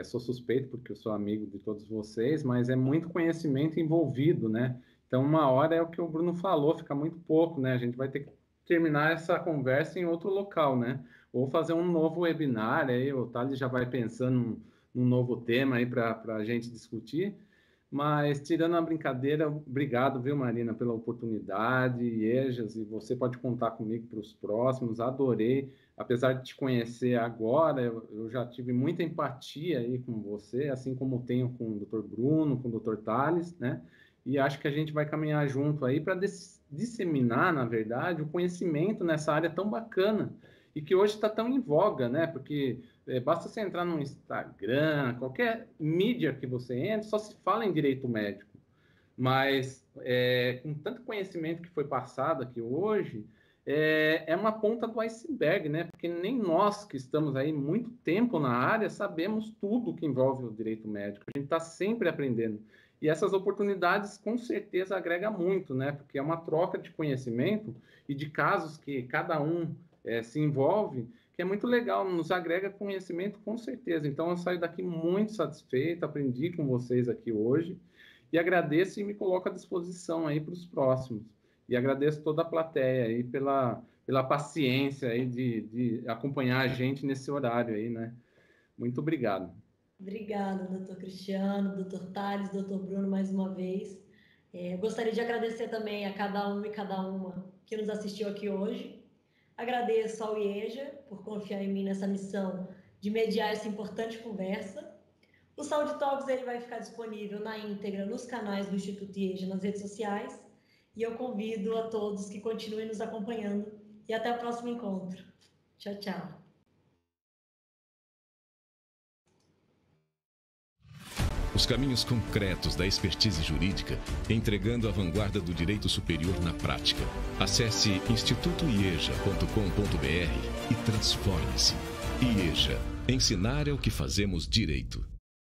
Sou suspeito porque eu sou amigo de todos vocês, mas é muito conhecimento envolvido, né? Então, uma hora é o que o Bruno falou, fica muito pouco, né? A gente vai ter que terminar essa conversa em outro local, né? Ou fazer um novo webinar, aí o Thales já vai pensando num novo tema aí para a gente discutir. Mas, tirando a brincadeira, obrigado, viu, Marina, pela oportunidade, Iejas, e você pode contar comigo para os próximos, adorei. Apesar de te conhecer agora, eu já tive muita empatia aí com você, assim como tenho com o Dr. Bruno, com o Dr. Thales, né? E acho que a gente vai caminhar junto aí para disseminar, na verdade, o conhecimento nessa área tão bacana e que hoje está tão em voga, né? Porque basta você entrar no Instagram, qualquer mídia que você entre, só se fala em direito médico. Mas com tanto conhecimento que foi passado aqui hoje, é uma ponta do iceberg, né? Porque nem nós que estamos aí muito tempo na área sabemos tudo que envolve o direito médico. A gente está sempre aprendendo. E essas oportunidades, com certeza, agregam muito, né? Porque é uma troca de conhecimento e de casos que cada um se envolve, que é muito legal, nos agrega conhecimento, com certeza. Então, eu saio daqui muito satisfeito, aprendi com vocês aqui hoje, e agradeço e me coloco à disposição aí para os próximos. E agradeço toda a plateia aí pela paciência aí de acompanhar a gente nesse horário aí, né? Muito obrigado. Obrigada, doutor Cristiano, doutor Thales, doutor Bruno, mais uma vez. Gostaria de agradecer também a cada um e cada uma que nos assistiu aqui hoje. Agradeço ao IEJA por confiar em mim nessa missão de mediar essa importante conversa. O Saúde Talks ele vai ficar disponível na íntegra nos canais do Instituto IEJA nas redes sociais. E eu convido a todos que continuem nos acompanhando. E até o próximo encontro. Tchau, tchau. Os caminhos concretos da expertise jurídica, entregando a vanguarda do direito superior na prática. Acesse institutoieja.com.br e transforme-se. IEJA. Ensinar é o que fazemos direito.